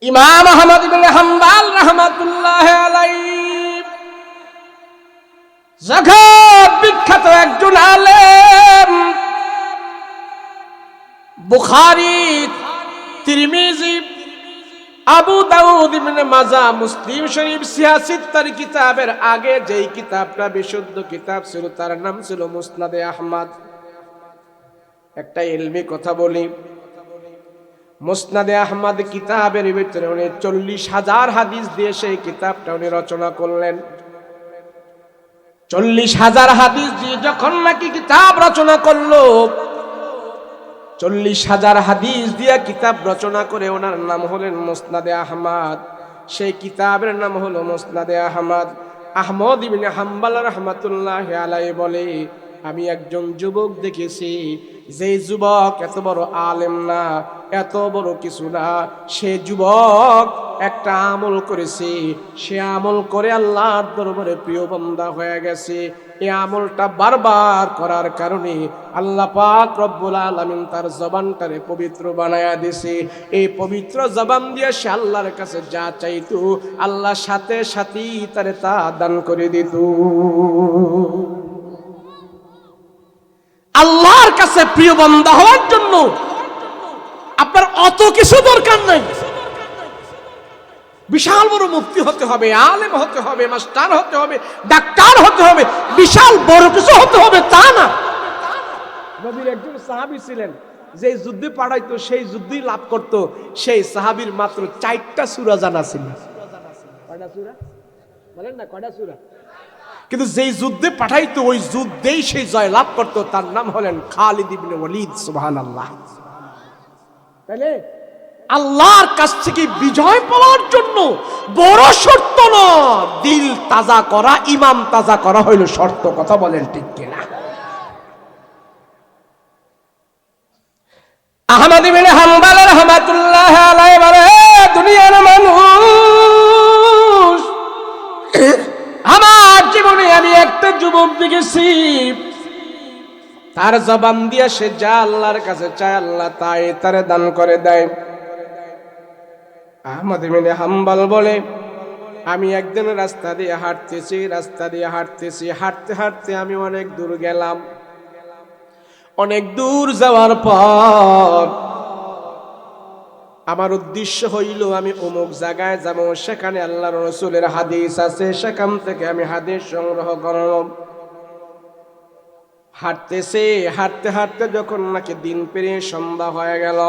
ইমাম আহমদ ইবনে হাম্বল রাহমাতুল্লাহি আলাইহি জগৎ বিখ্যাত একজন আলেম। বুখারী, তিরমিজি, আবু দাউদ, ইবনে মাজাহ, মুসলিম শরীফ, সিয়াসিত্তার কিতাবের আগে যেই কিতাবটা বিশুদ্ধ কিতাব ছিল তার নাম ছিল মুসনাদে আহমদ। একটা ইলমি কথা বলি, মুসনাদে আহমদ কিতাবের ভিতরে উনি 40,000 হাদিস দিয়ে সেই কিতাবটা উনি রচনা করলেন। 40,000 হাদিস দিয়ে যখন নাকি কিতাব রচনা করলো, 40,000 হাদিস দিয়ে কিতাব রচনা করে ওনার নাম হলেন মুসনাদে আহমদ। সেই কিতাবের নাম হলো মুসনাদে আহমদ। আহমদ ইবনে হাম্বল রাহমাতুল্লাহি আলাইহি বলে, আমি একজন যুবক দেখেছি, যে যুবক এত বড় আলেম না, এত বড় কিছু না, সে যুবক একটা আমল করেছে, সে আমল করে আল্লাহর দরবারে প্রিয় বান্দা হয়ে গেছে। এই আমলটা বারবার করার কারণে আল্লাহ পাক রব্বুল আলামিন তার জবানটারে পবিত্র বানায়া দিয়েছে। এই পবিত্র জবান দিয়ে সে আল্লাহর কাছে যা চাইতো, আল্লাহ সাথে সাথেই তারে তা দান করে দিত। আল্লাহর কাছে প্রিয় বান্দা হওয়ার জন্য আপনার অত কিছু দরকার নাই। বিশাল বড় মুফতি হতে হবে, আলেম হতে হবে, মাস্টার হতে হবে, ডাক্তার হতে হবে, বিশাল বড় কিছু হতে হবে তা না। নবীর একজন সাহাবী ছিলেন, যে যুদ্ধে পাঠাইতো সেই যুদ্ধই লাভ করত। সেই সাহাবীর মাত্র 4টা সূরা জানা ছিল। কয়টা সূরা বলেন না? কয়টা সূরা? কিন্তু যেই যুদ্ধে পাঠাইতো ওই যুদ্ধেই সেই জয় লাভ করত। তার নাম হলেন খালিদ ইবনে ওয়ালিদ। সুবহানাল্লাহ। তাহলে আল্লাহর কাছ থেকে বিজয় পাওয়ার জন্য বড় শর্ত নয়, দিল তাজা করা, ইমান তাজা করা হইল শর্ত। কথা বলেন ঠিক কিনা? আহমদ ইবনে হাম্বল রাহমাতুল্লাহি আলাইহি বলে, দুনিয়ার মানুষ, আমার জীবনে আমি একটা যুবক দেখেছি, তার জবান দিয়ে সে যা আল্লাহর কাছে চায় আল্লাহ তাই তারে দান করে দেয়। আহমদ ইবনে হাম্বল বলে, আমি একদিন রাস্তা দিয়ে হাঁটতেছি, হাঁটতে হাঁটতে আমি অনেক দূর গেলাম। অনেক দূর যাওয়ার পর আমার উদ্দেশ্য হইল আমি অমুক জায়গায় যাব, সেখানে আল্লাহর রাসূলের হাদিস আছে, সেখান থেকে আমি হাদিস সংগ্রহ করব। হাঁটতে হাঁটতে যখন নাকি দিন পেরিয়ে সন্ধ্যা হয়ে গেল,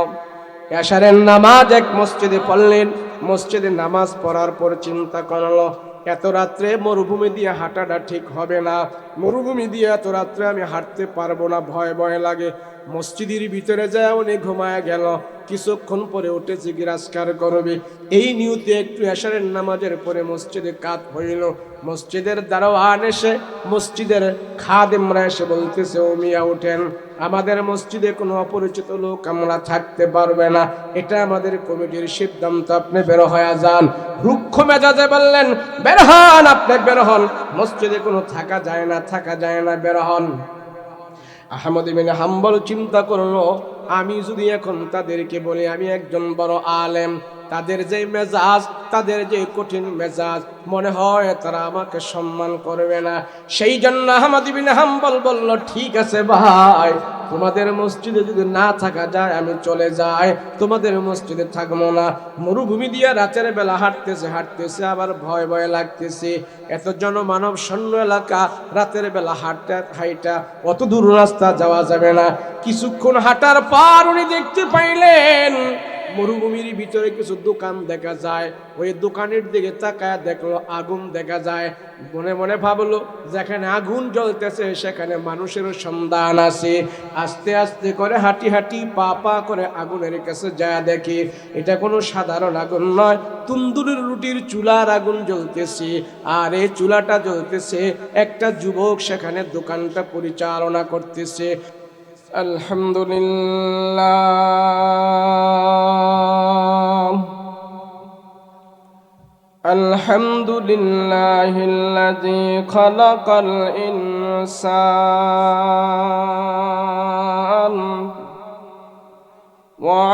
এশারের নামাজ এক মসজিদে পড়লেন। মসজিদে নামাজ পড়ার পর চিন্তা করলো, এত রাত্রে মরুভূমি দিয়ে হাঁটাটা ঠিক হবে না, মরুভূমি দিয়ে এত রাত্রে আমি হাঁটতে পারবো না, ভয় ভয় লাগে। মসজিদের ভিতরে যায় উনি ঘুমায় গেল। কিছুক্ষণ পরে উঠে জিজ্ঞাসা করবে, এই নিয়তে একটু এশারের নামাজের পরে মসজিদে কাত হইল। মসজিদের দারোয়ান এসে, মসজিদের খাদেমরা এসে বলতেছে, ও মিয়া উঠেন, আমাদের মসজিদে কোনো অপরিচিত লোক আমরা থাকতে পারবে না, এটা আমাদের কমিটির সিদ্ধান্ত, আপনি বের হয়ে যান। রুক্ষ মেজাজে বললেন, বের হন, আপনি বের হন, মসজিদে কোনো থাকা যায় না, বের হন। আহমদ ইবনে হাম্বল চিন্তা করলো, আমি যদি এখন তাদেরকে বলি আমি একজন বড় আলেম, তাদের যে মেজাজ, তাদের যে কঠিন মেজাজ, মনে হয় তারা আমাকে সম্মান করবে না। সেই জন্য আহমদ ইবনে হাম্বল বলল, ঠিক আছে ভাই, তোমাদের মসজিদে যদি না থাকা যায় আমি চলে যাই, তোমাদের মসজিদে থাকবো না। মরুভূমি দিয়ে রাতের বেলা হাঁটতেছে, আবার ভয় ভয় লাগতেছে। এত জনমানব শূন্য এলাকা, রাতের বেলা হাঁটা অত দূর রাস্তা যাওয়া যাবে না। কিছুক্ষণ হাঁটার পর উনি দেখতে পাইলেন মরুভূমির ভিতরে কিছু দোকান দেখা যায়। ওই দোকানের দিকে তাকায় দেখলো আগুন দেখা যায়। মনে মনে ভাবলো, যেখানে আগুন জ্বলতেছে সেখানে মানুষেরও সন্ধান আছে। আস্তে আস্তে করে হাঁটি পা করে আগুনের কাছে যায় দেখি এটা কোনো সাধারণ আগুন নয়, তন্দুরের রুটির চুলার আগুন জ্বলতেছে। আর এই চুলাটা জ্বলতেছে, একটা যুবক সেখানে দোকানটা পরিচালনা করতেছে। আলহামদুলিল্লাহিল্লাযী খালাকাল ইনসান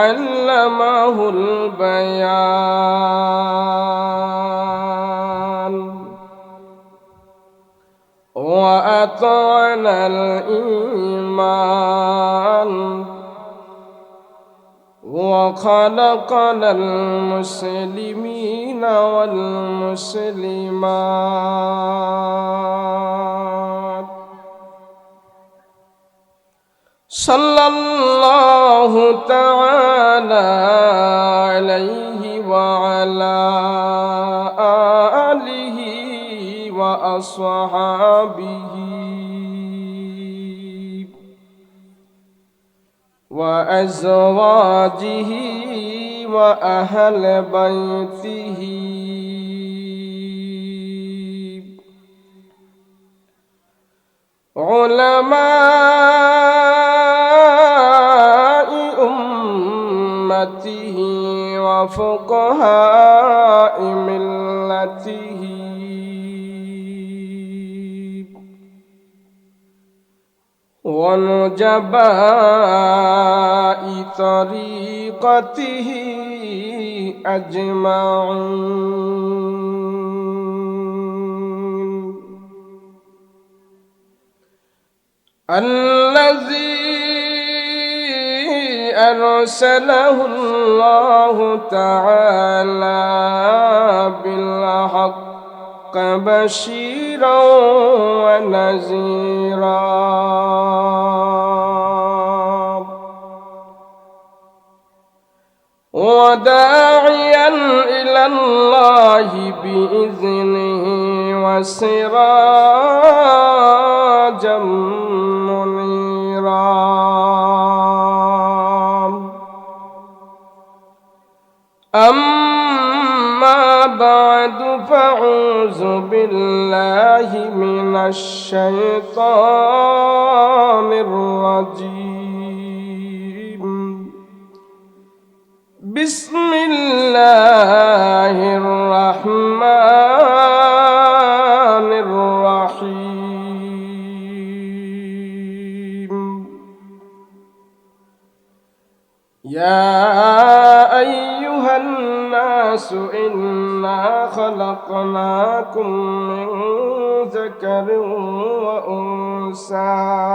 'আল্লামাহুল বায়ান। وأعطانا الإيمان وخلقنا المسلمين والمسلمات صلى الله تعالى عليه وعلى آله وأصحابه وأزواجه وأهل بيته علماء أمته وفقهاء ملته ونجباء طريقته أجمعين الذي أرسله الله تعالى بالحق بشيرا ونذيرا وداعيا إلى الله بإذنه وسراجا منيرا أما بعد فأعوذ بالله من الشيطان الرجيم بسم الله الرحمن الرحيم يا أيها الناس إنا خلقناكم من ذكر وأنثى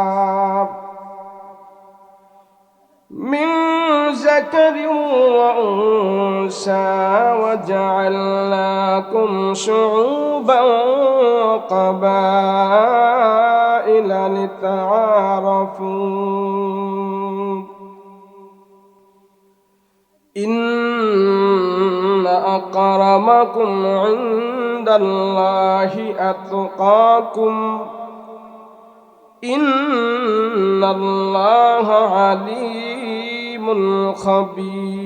وجعلناكم شعوبا وقبائل لتعارفوا إن أكرمكم عند الله أتقاكم إن الله عليم خبير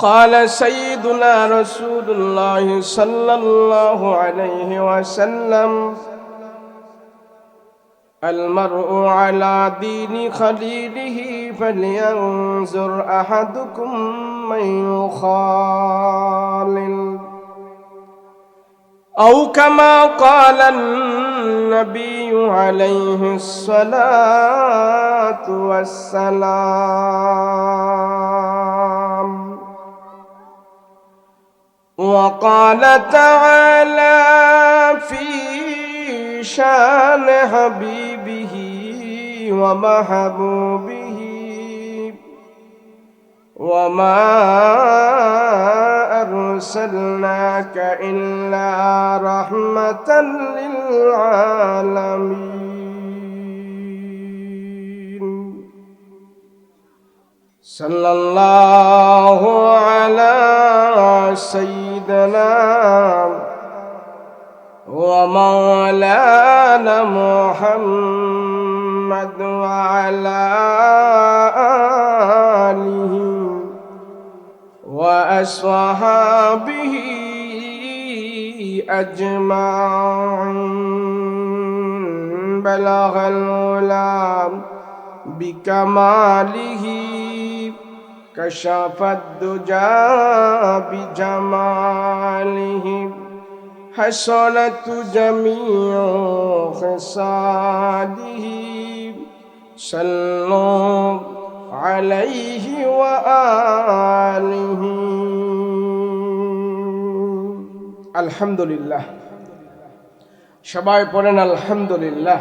قال سيدنا رسول الله صلى الله عليه وسلم المرء على دين خليله فلينظر أحدكم من يخالل أو كما قال النبي عليه الصلاة والسلام وقال تعالى في شان حبيبه ومحبوبه وما أرسلناك إلا رحمة للعالمين صلى الله على سيدنا ومولانا محمد وعلى آله وأصحابه أجمعين بلغ العلا بكماله كشف الدجى بجماله حسنت جميع خصاله صلوا عليه وآله আলহামদুলিল্লাহ। সবাই পড়েন আলহামদুলিল্লাহ।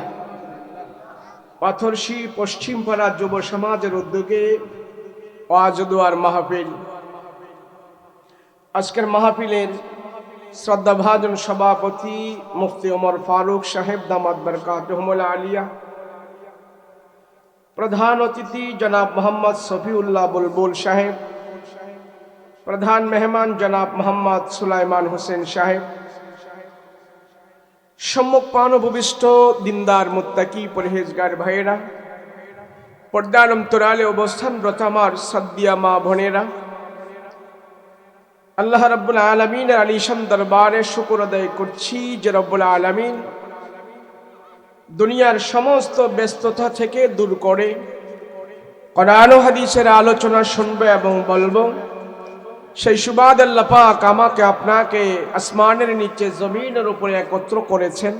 পাথরশী পশ্চিমপাড়া যুব সমাজের উদ্যোগে ওয়াজ ও দোয়ার মাহফিল। আজকের মাহফিলের শ্রদ্ধাভাজন সভাপতি মুফতি ওমর ফারুক সাহেব দামাত বরকাতুহুল আলিয়া, প্রধান অতিথি জনাব মোহাম্মদ শফিউল্লাহ বুলবুল সাহেব, প্রধান মেহমান জনাব মোহাম্মদ সুলাইমান হোসেন সাহেব, সম্মুখপান উপবিষ্ট দিনদার মুত্তাকি পরহেজগার ভাইয়েরা, পর্দার অন্তরালে অবস্থানরত আমার সাদ্দিয়া মা বোনেরা, আল্লাহ রাব্বুল আলামিনের আলিশান দরবারে শুকর আদায় করছি যে রব্বুল আলামিন দুনিয়ার সমস্ত ব্যস্ততা থেকে দূর করে কোরআন ও হাদিসের আলোচনা শুনবে এবং বলবো। সেই সুবাদ আল্লাহ পাক আমাকে আপনাকে আসমানের নিচে জমিনের উপরে একত্র করেছেন।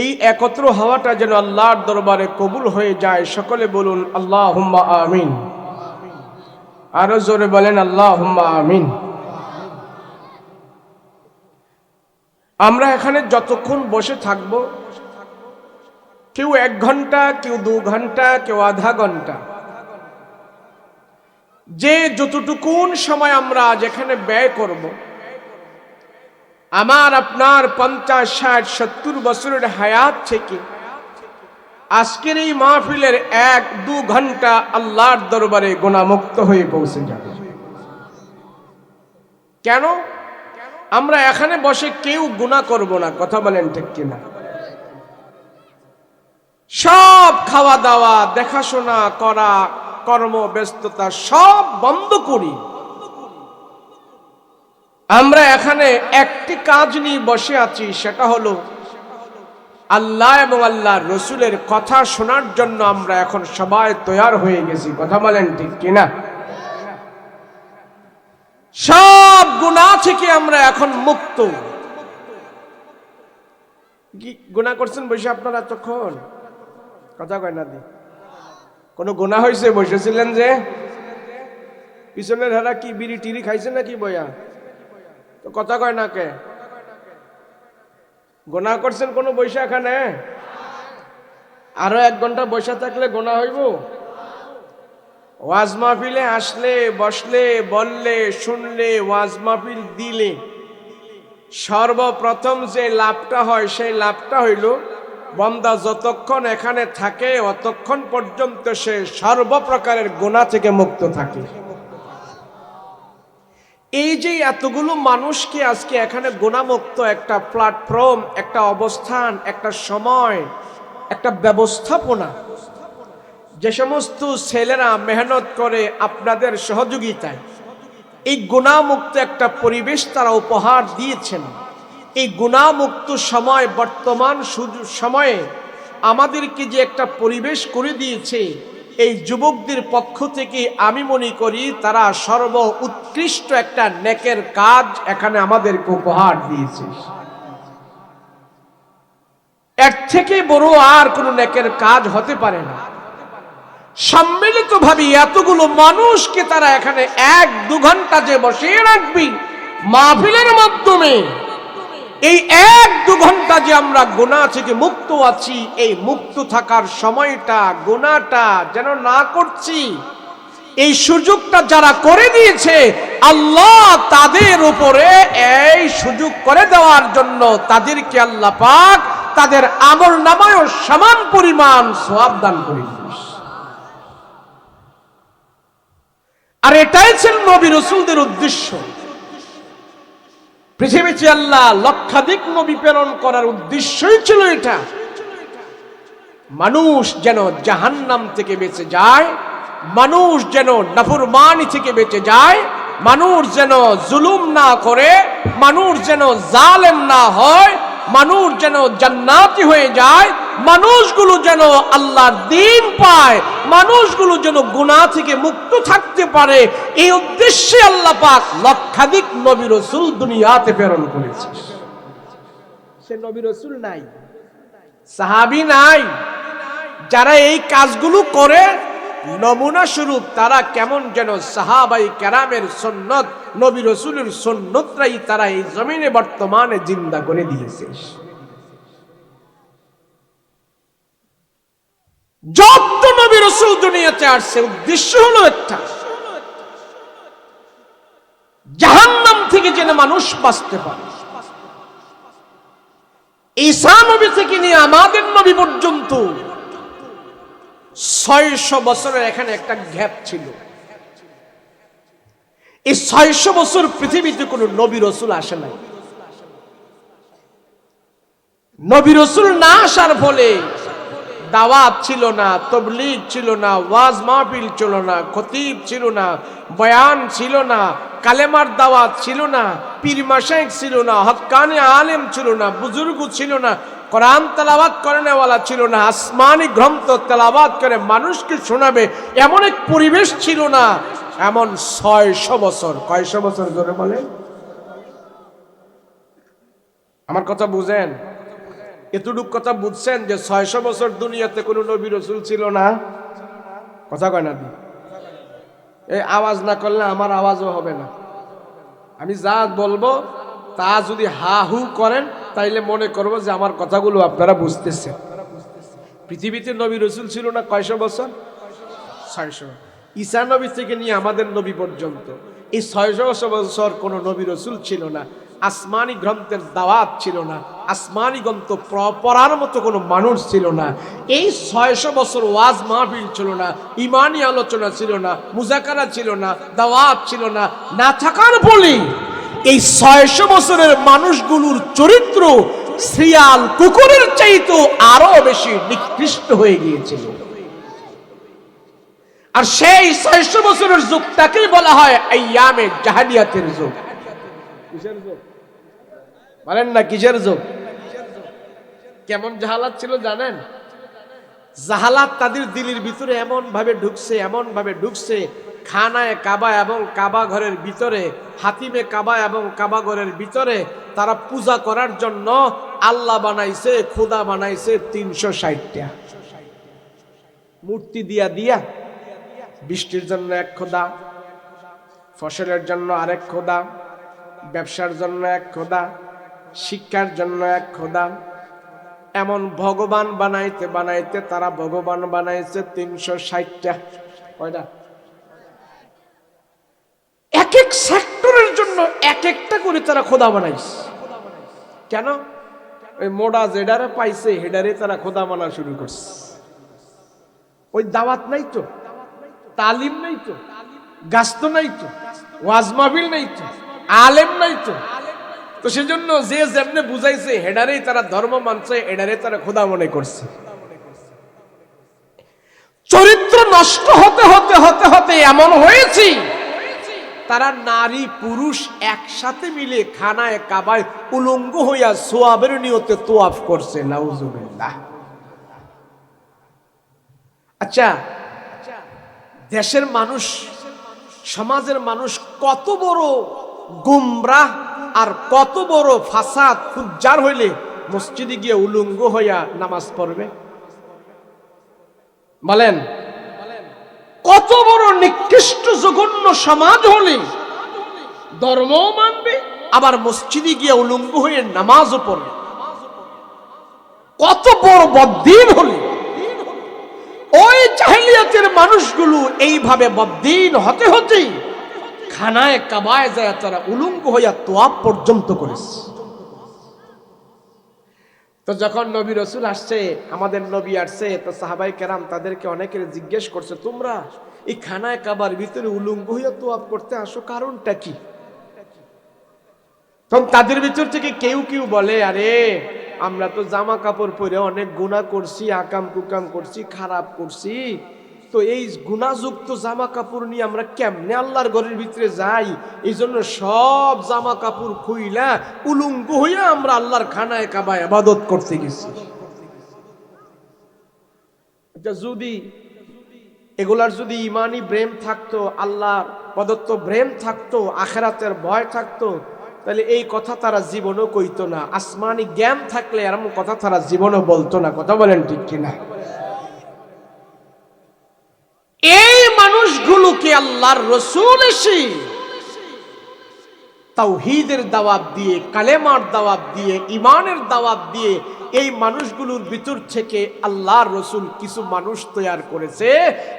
এই একত্র হওয়াটা যেন আল্লাহর দরবারে কবুল হয়ে যায়। সকলে বলুন আল্লাহুম্মা আমিন। আরো জোরে বলেন আল্লাহুম্মা আমিন। আমরা এখানে যতক্ষণ বসে থাকব, কেউ 1 ঘন্টা, কেউ 2 ঘন্টা, কেউ আধা ঘন্টা, যে যতটুকুন সময় আমরা আজ এখানে ব্যয় করব, আমার আপনার 50, 60, 70 বছরের হায়াত থেকে আজকের এই মাহফিলের 1-2 ঘন্টা আল্লাহর দরবারে গুনাহমুক্ত হয়ে পৌঁছে যাবে। কেন? আমরা এখানে বসে কেউ গুনাহ করব না, কথা বলেন ঠিক কিনা? সব খাওয়া দাওয়া, দেখাশোনা করা, কর্ম ব্যস্ততা সব বন্ধ করি। আমরা এখানে একটি কাজ নিয়ে বসে আছি, সেটা হলো আল্লাহ এবং আল্লাহর রসুলের কথা শোনার জন্য আমরা এখন সবাই তৈয়ার হয়ে গেছি, কথা বলেন ঠিক কিনা? সব গুনাহ থেকে আমরা এখন মুক্ত। কি গুনাহ করছেন বসে আপনারা? তখন কথা কয় না দি, কোন গুনাহ হয়েছে? বসেছিলেন যে পিছনের হেরা কি বিড়ি টিড়ি খাইছেন নাকি বইয়া? তো কথা কয় না কে? গুনাহ করছেন কোন বৈশা এখানে? আরো 1 ঘন্টা বসে থাকলে গুনাহ হইব? ওয়াজ মাহফিলে আসলে, বসলে, বললে, শুনলে, ওয়াজ মাহফিল দিলে সর্বপ্রথম যে লাভটা হয় সেই লাভটা হইল বান্দা যতক্ষণ এখানে থাকে অতক্ষণ পর্যন্ত সে সর্বপ্রকারের গুনাহ থেকে মুক্ত থাকে। এই যে এতগুলো মানুষকে আজকে এখানে গুনাহমুক্ত একটা প্ল্যাটফর্ম, একটা অবস্থান, একটা সময়, একটা ব্যবস্থাপনা, যে সমস্ত ছেলেরা মেহনত করে আপনাদের সহযোগিতায় এই গুনাহমুক্ত একটা পরিবেশ তারা উপহার দিয়েছেন। এই গুনাহমুক্ত সময়, বর্তমান সময়ে আমাদেরকে যে একটা পরিবেশ করে দিয়েছে, এই যুবকদের পক্ষ থেকে আমি মনে করি তারা সর্ব উৎকৃষ্ট একটা নেকের কাজ এখানে আমাদেরকে উপহার দিয়েছে। এর থেকে বড় আর কোনো নেকের কাজ হতে পারে না। সম্মিলিতভাবে এতগুলো মানুষকে তারা এখানে 1-2 ঘন্টা যে বসিয়ে রাখবি মাহফিলের মাধ্যমে, এই 1-2 ঘন্টা যে আমরা গুনাহ থেকে মুক্ত আছি, এই মুক্ত থাকার সময়টা গুনাহটা যেন না করছি, এই সুযোগটা যারা করে দিয়েছে আল্লাহ তাদের উপরে এই সুযোগ করে দেওয়ার জন্য তাদেরকে আল্লাহ পাক তাদের আমল নামায় সমান পরিমাণ সওয়াব দান করে দিয়েছে। আর এটাই ছিল নবী রাসূলদের উদ্দেশ্য। পৃথিবীতে আল্লাহ লক্ষাধিক নবী প্রেরণ করার উদ্দেশ্যই ছিল এটা, মানুষ যেন জাহান্নাম থেকে বেঁচে যায়, মানুষ যেন নাফরমানি থেকে বেঁচে যায়, মানুষ যেন জুলুম না করে, মানুষ যেন জালেম না হয়, মানুষ যেন জান্নাতি হয়ে যায়, মানুষগুলো যেন আল্লাহর দ্বীন পায়, মানুষগুলো যেন গুনাহ থেকে মুক্ত থাকতে পারে। এই উদ্দেশ্যে আল্লাহ পাক লক্ষাধিক নবী রাসূল দুনিয়াতে প্রেরণ করেছে। সে নবী রাসূল নাই, সাহাবী নাই, যারা এই কাজগুলো করে নমুনা স্বরূপ তারা কেমন যেন সাহাবাই কেরামের সুন্নত, নবী রাসূলের সুন্নতরাই তারা এই জমিনে বর্তমানে জিন্দা করে দিয়েছে। যত নবী রাসূল দুনিয়াতে আসছে উদ্দেশ্য হলো একটা, জাহান্নাম থেকে যেন মানুষ বাঁচতে পারে। ঈসা নবী থেকে নিয়ে আমাদের নবী পর্যন্ত 600 বছরের এখানে একটা গ্যাপ ছিল। এই 600 বছর পৃথিবীতে কোনো নবী রাসূল আসে নাই। নবী রাসূল না আসার ফলে দাওয়াত ছিল না, তাবলীগ ছিল না, ওয়াজ মাহফিল ছিল না, খতিব ছিল না, বয়ান ছিল না, কালেমার দাওয়াত ছিল না, পীর মাশায়েখ ছিল না, হক্কানি আলেম ছিল না, বুজুর্গ ছিল না, কোরআন তেলাওয়াত করেনেওয়ালা ছিল না, আসমানি গ্রন্থ তেলাওয়াত করে মানুষকে শোনাবে এমন এক পরিবেশ ছিল না। এমন 600 বছর, কয়শো বছর ধরে বলে? আমার কথা বুঝেন? এতটুক কথা বুঝছেন যে 600 বছর দুনিয়াতে কোনো নবী রাসূল ছিল না? কথা কয় না? এই আওয়াজ না করলে আমার আওয়াজও হবে না। আমি যা বলবো তা যদি হা হু করেন তাইলে মনে করবো যে আমার কথাগুলো আপনারা বুঝতেছেন। পৃথিবীতে নবী রাসূল ছিল না কয়শো বছর? 600। ঈসা নবী থেকে নিয়ে আমাদের নবী পর্যন্ত এই 600 বছর কোনো নবী রাসূল ছিল না। আসমানি গ্রন্থের দাওয়াত ছিল না, আসমানি গ্রন্থ পড়ার মতো কোনো মানুষ ছিল না। এই 600 বছর ওয়াজ মাহফিল ছিল না, ইমানি আলোচনা ছিল না, মুজাকারা ছিল না, দাওয়াত ছিল না। না থাকার ফলে এই 600 বছরের মানুষগুলোর চরিত্র শিয়াল কুকুরের চাইতে আরো বেশি নিকৃষ্ট হয়ে গিয়েছিল। আর সেই 600 বছরের যুগটাকেই বলা হয় আইয়ামে জাহেলিয়াতের যুগ। কিসের যুগ বলেন না? কিসের যুগ? কেমন জাহালাত ছিল জানেন? জাহালাত তাদের দিলের ভিতরে এমন ভাবে ঢুকছে, খানায় কাবা এবং কাবা ঘরের ভিতরে, হাতিমে কাবা এবং কাবা ঘরের ভিতরে তারা পূজা করার জন্য আল্লাহ বানাইছে, খোদা বানাইছে 360টা মূর্তি দিয়া বৃষ্টির জন্য এক খোদা, ফসলের জন্য আরেক খোদা, ব্যবসার জন্য এক খোদা, শিক্ষার জন্য এক খোদা। এমন ভগবান বানাইতে তারা ভগবান বানাইছে 360টা। কয়টা? এক এক সেক্টরের জন্য এক একটা করে তারা খোদা বানাইছে। কেন? ওই মোডা যেডারে পাইছে হেডারে তারা খোদা বানা শুরু করছে। ওই দাওয়াত নাই তো, তালিম নাই তো, গাস্ত নাই তো, ওয়াজ মাহফিল নাই তো, আলেম নাই তো। তো সেজন্য যে যেমনে বুঝাইছে হেডারেই তারা ধর্ম মানছে, এডারে তারা খোদা মনে করছে। চরিত্র নষ্ট হতে হতে হতে হতে এমন হয়েছে তারা নারী পুরুষ একসাথে মিলে খানায় কাবায় উলঙ্গ হইয়া সোয়াবের নিয়তে তোয়াফ করছে। নাউজুবিল্লাহ। আচ্ছা, দেশের মানুষ, সমাজের মানুষ কত বড় গুমরাহ আর কত বড় ফাসাদ ফুজ্জার হইলে মসজিদে গিয়ে উলঙ্গ হইয়া নামাজ পড়বে? বলেন, কত বড় নিকৃষ্ট জঘন্য সমাজ হলে ধর্মও মানবে আবার মসজিদে গিয়ে উলঙ্গ হয়ে নামাজও পড়বে? কত বড় বদ্দিন হলে ওই জাহেলিয়াতের মানুষগুলো এইভাবে বদ্দিন হতে হতেই খানায় কাবায় যায় তারা উলঙ্গ হইয়া তোয়াফ পর্যন্ত করেছে। তো যখন নবী রাসূল আসছে, আমাদের নবী আসছে, তো সাহাবায়ে কেরাম তাদেরকে অনেকের জিজ্ঞেস করছে, তোমরা এই খানায় কাবার ভিতরে উলঙ্গ হইয়া তোয়াফ করতে আসো, কারণটা কি? তখন তাদের ভিতর থেকে কেউ কেউ বলে, আরে আমরা তো জামা কাপড় পরে অনেক গুনাহ করছি, আকাম কুকাম করছি, খারাপ করছি, তো এই গুনাহযুক্ত জামা কাপড় নিয়ে আমরা কেমনে আল্লাহর ঘরের ভিতরে যাই? এই জন্য সব জামা কাপড় খুইলা উলঙ্গ হইয়া আমরা আল্লাহর খানায় কাবায় ইবাদত করতে গেছি। যদি এগুলার যদি ইমানি ব্রেম থাকতো, আল্লাহর প্রদত্ত ব্রেম থাকতো, আখিরাতের ভয় থাকতো, তাহলে এই কথা তারা জীবনও কইতো না। আসমানি জ্ঞান থাকলে এরকম কথা তারা জীবনও বলতো না। কথা বলেন ঠিক কিনা? যুগে আল্লাহর রাসূল এসে তাওহীদের দাওয়াত দিয়ে, কালেমার দাওয়াত দিয়ে, ঈমানের দাওয়াত দিয়ে এই মানুষগুলোর ভিতর থেকে আল্লাহর রাসূল কিছু মানুষ তৈরি করেছে।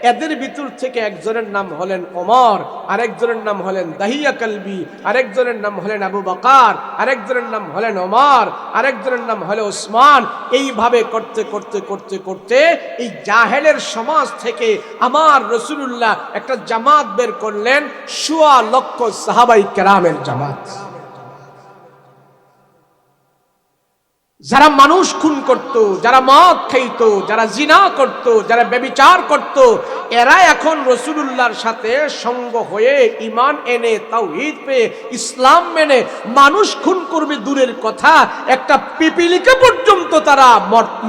এদের ভিতর থেকে একজনের নাম হলেন ওমর, আরেকজনের নাম হলেন দাহিয়া কালবি, আরেকজনের নাম হলেন আবু বকর, আরেকজনের নাম হলেন ওমর, আরেকজনের নাম হলো ওসমান। এইভাবে করতে করতে করতে করতে এই জাহেলের সমাজ থেকে আমার রাসূলুল্লাহ একটা জামাত বের করলেন, ১৬ লক্ষ সাহাবায়ে কেরামের জামাত। যারা মানুষ খুন করত, যারা মদ খাইত, যারা জিনা করত, যারা ব্যভিচার করত, এরা এখন রাসূলুল্লাহর সাথে সঙ্গ হয়ে ঈমান এনে তাওহীদ পেয়ে ইসলাম মেনে মানুষ খুন করবে দূরের কথা, একটা পিপিলিকা পর্যন্ত তারা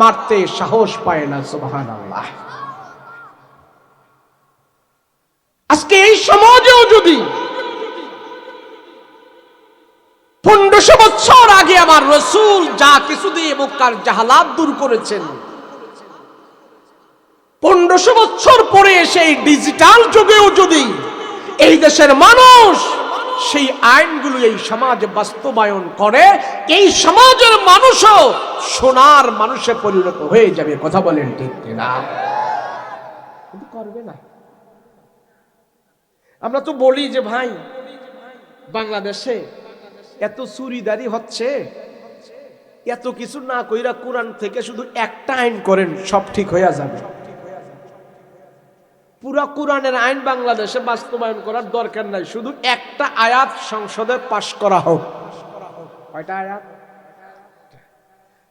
মারতে সাহস পায় না। সুবহানাল্লাহ। আজকে এই সমাজেও যদি ১৫০০ বছর আগে আমার রাসূল যা কিছু দিয়ে মক্কার জাহালাত দূর করেছেন, ১৫০০ বছর পরে এসে এই ডিজিটাল যুগেও যদি এই দেশের মানুষ সেই আইনগুলো এই সমাজে বাস্তবায়ন করে, এই সমাজের মানুষও সোনার মানুষে পরিণত হয়ে যাবে। কথা বলেন ঠিক কিনা? কিন্তু করবে না। আমরা তো বলি যে ভাই, বাংলাদেশে এত চুরিদারি হচ্ছে, এত কিছু না কইরা কোরআন থেকে শুধু একটা আইন করেন, সব ঠিক হয়ে যাবে। পুরা কোরআনের আইন বাংলাদেশে বাস্তবায়ন করার দরকার নাই, শুধু একটা আয়াত সংসদে পাশ করা হোক। কয়টা আয়াত?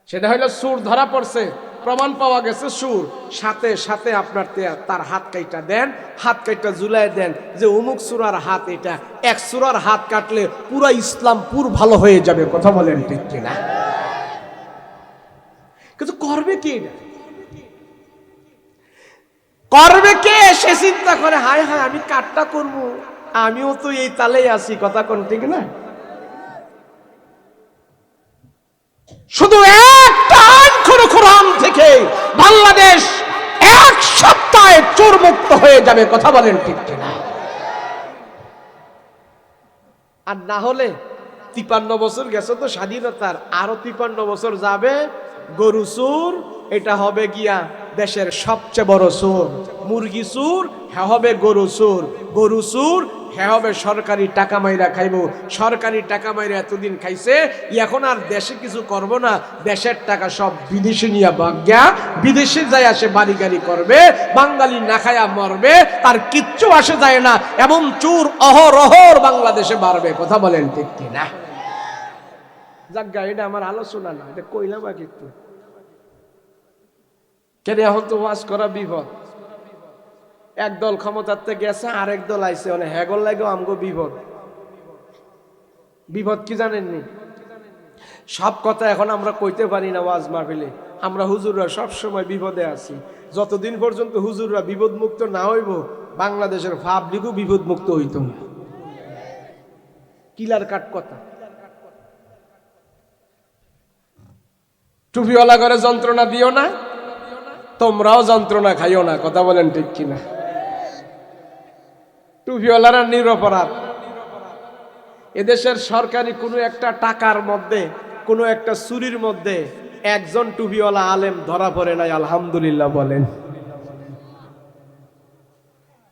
সেটা হলো সুর ধরা পড়ছে, প্রমাণ পাওয়া গেছে সুর, সাথে সাথে আপনার তার হাত কাইটা দেন, হাত কাইটা ঝুলাই দেন যে অমুক সূরার হাত এটা, এক সূরার হাত কাটলে পুরা ইসলাম পুর ভালো হয়ে যাবে। কথা বলেন ঠিক কিনা? কিন্তু করবে কে? করবে কে? সে চিন্তা করে হায় হায় আমি কাটটা করব, আমিও তো এই তালেই আছি। কথা কোন ঠিক না? শুধু একটা আইন কোরআন থেকে বাংলাদেশ এক সপ্তাহে চোর মুক্ত হয়ে যাবে। কথা বলেন ঠিক কিনা? আর না হলে ৫৩ বছর গেছে তো স্বাধীনতার, আরো ৫৩ বছর যাবে, গরু চোর এটা হবে গিয়া দেশের সবচেয়ে বড় চোর, মুরগি চোর হ্যাঁ হবে গরু চোর, গরু চোর হ্যাঁ হবে সরকারি টাকা মাইরা খাইব, সরকারি টাকা মাইরা এতদিন খাইছে, এখন আর দেশে কিছু করব না, দেশের টাকা সব বিদেশে নিয়ে বাগ্যা, বিদেশে যায় আসে বাড়ি গাড়ি করবে, বাঙালি না খায়া মরবে, তার কিচ্ছু আসে যায় না, এমন চোর অহরহর বাংলাদেশে বাড়বে। কথা বলেন ঠিক কিনা? যাক, এটা আমার আলোচনা না, এটা কইলাম আর একটু কেন, এখন তো ওয়াজ করা বিপদ। একদল ক্ষমতাতে গেছে, আরেক দল আইছে, মানে হেগল লাগেও আমগো বিপদ। বিপদ কি জানেননি? সব কথা এখন আমরা কইতে পারি না ওয়াজ মাহফিলে। আমরা হুজুররা সব সময় বিপদে আছি। যতদিন পর্যন্ত হুজুররা বিপদ মুক্ত না হইব, বাংলাদেশের পাবলিকও বিপদ মুক্ত হইত না। কিলার কাট কথা। টুপিওয়ালা করে যন্ত্রণা দিও না, তোমরাও যন্ত্রণা খাইও না। কথা বলেন ঠিক কিনা? টুপিওয়ালারা নিরপরাধ। এদেশের সরকারি কোনো একটা টাকার মধ্যে, কোনো একটা চুরির মধ্যে একজন টুপিওয়ালা আলেম ধরা পড়ে নাই, আলহামদুলিল্লাহ বলেন।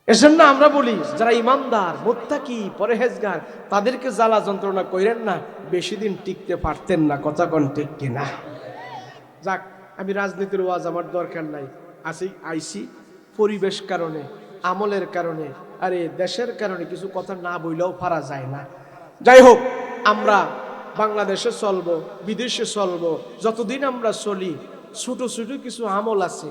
এজন্য আমরা বলি যারা ইমানদার, মুত্তাকি, পরহেজগার, তাদেরকে জ্বালা যন্ত্রণা কইরেন না, বেশি দিন টিকতে পারতেন না। কথা কোন ঠিক কিনা? যাক, আমি রাজনীতির ওয়াজ আমার দরকার নাই, আইসি পরিবেশ কারণে, আমলের কারণে, আরে দেশের কারণে কিছু কথা না বইলেও পারা যায় না। যাই হোক, আমরা বাংলাদেশে চলবো, বিদেশে চলবো, যতদিন আমরা চলি, ছোট ছোট কিছু আমল আছে।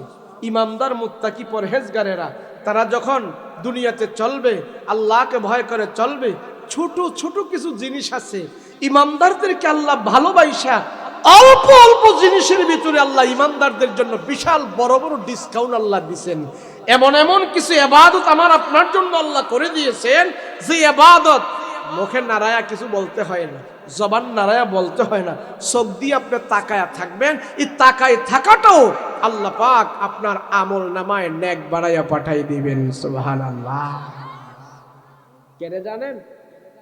ইমানদার মুত্তাকি পরহেজগারেরা তারা যখন দুনিয়াতে চলবে, আল্লাহকে ভয় করে চলবে, ছোট ছোট কিছু জিনিস আছে, ইমানদারদেরকে আল্লাহ ভালোবাসা অল্প অল্প জিনিসের ভিতরে আল্লাহ ইমানদারদের জন্য বিশাল বড় বড় ডিসকাউন্ট আল্লাহ দিয়েছেন। এমন এমন কিছু ইবাদত আমার আপনার জন্য আল্লাহ করে দিয়েছেন, যে ইবাদত মুখে নাড়ায়া কিছু বলতে হয় না, জবান নাড়ায়া বলতে হয় না, চোখ দিয়ে আপনি তাকায়া থাকবেন, এই তাকায় থাকাটাও আল্লাহ পাক আপনার আমল নামায় নেক বাড়াইয়া পাঠাই দিবেন। সুবহানাল্লাহ। কেন জানেন?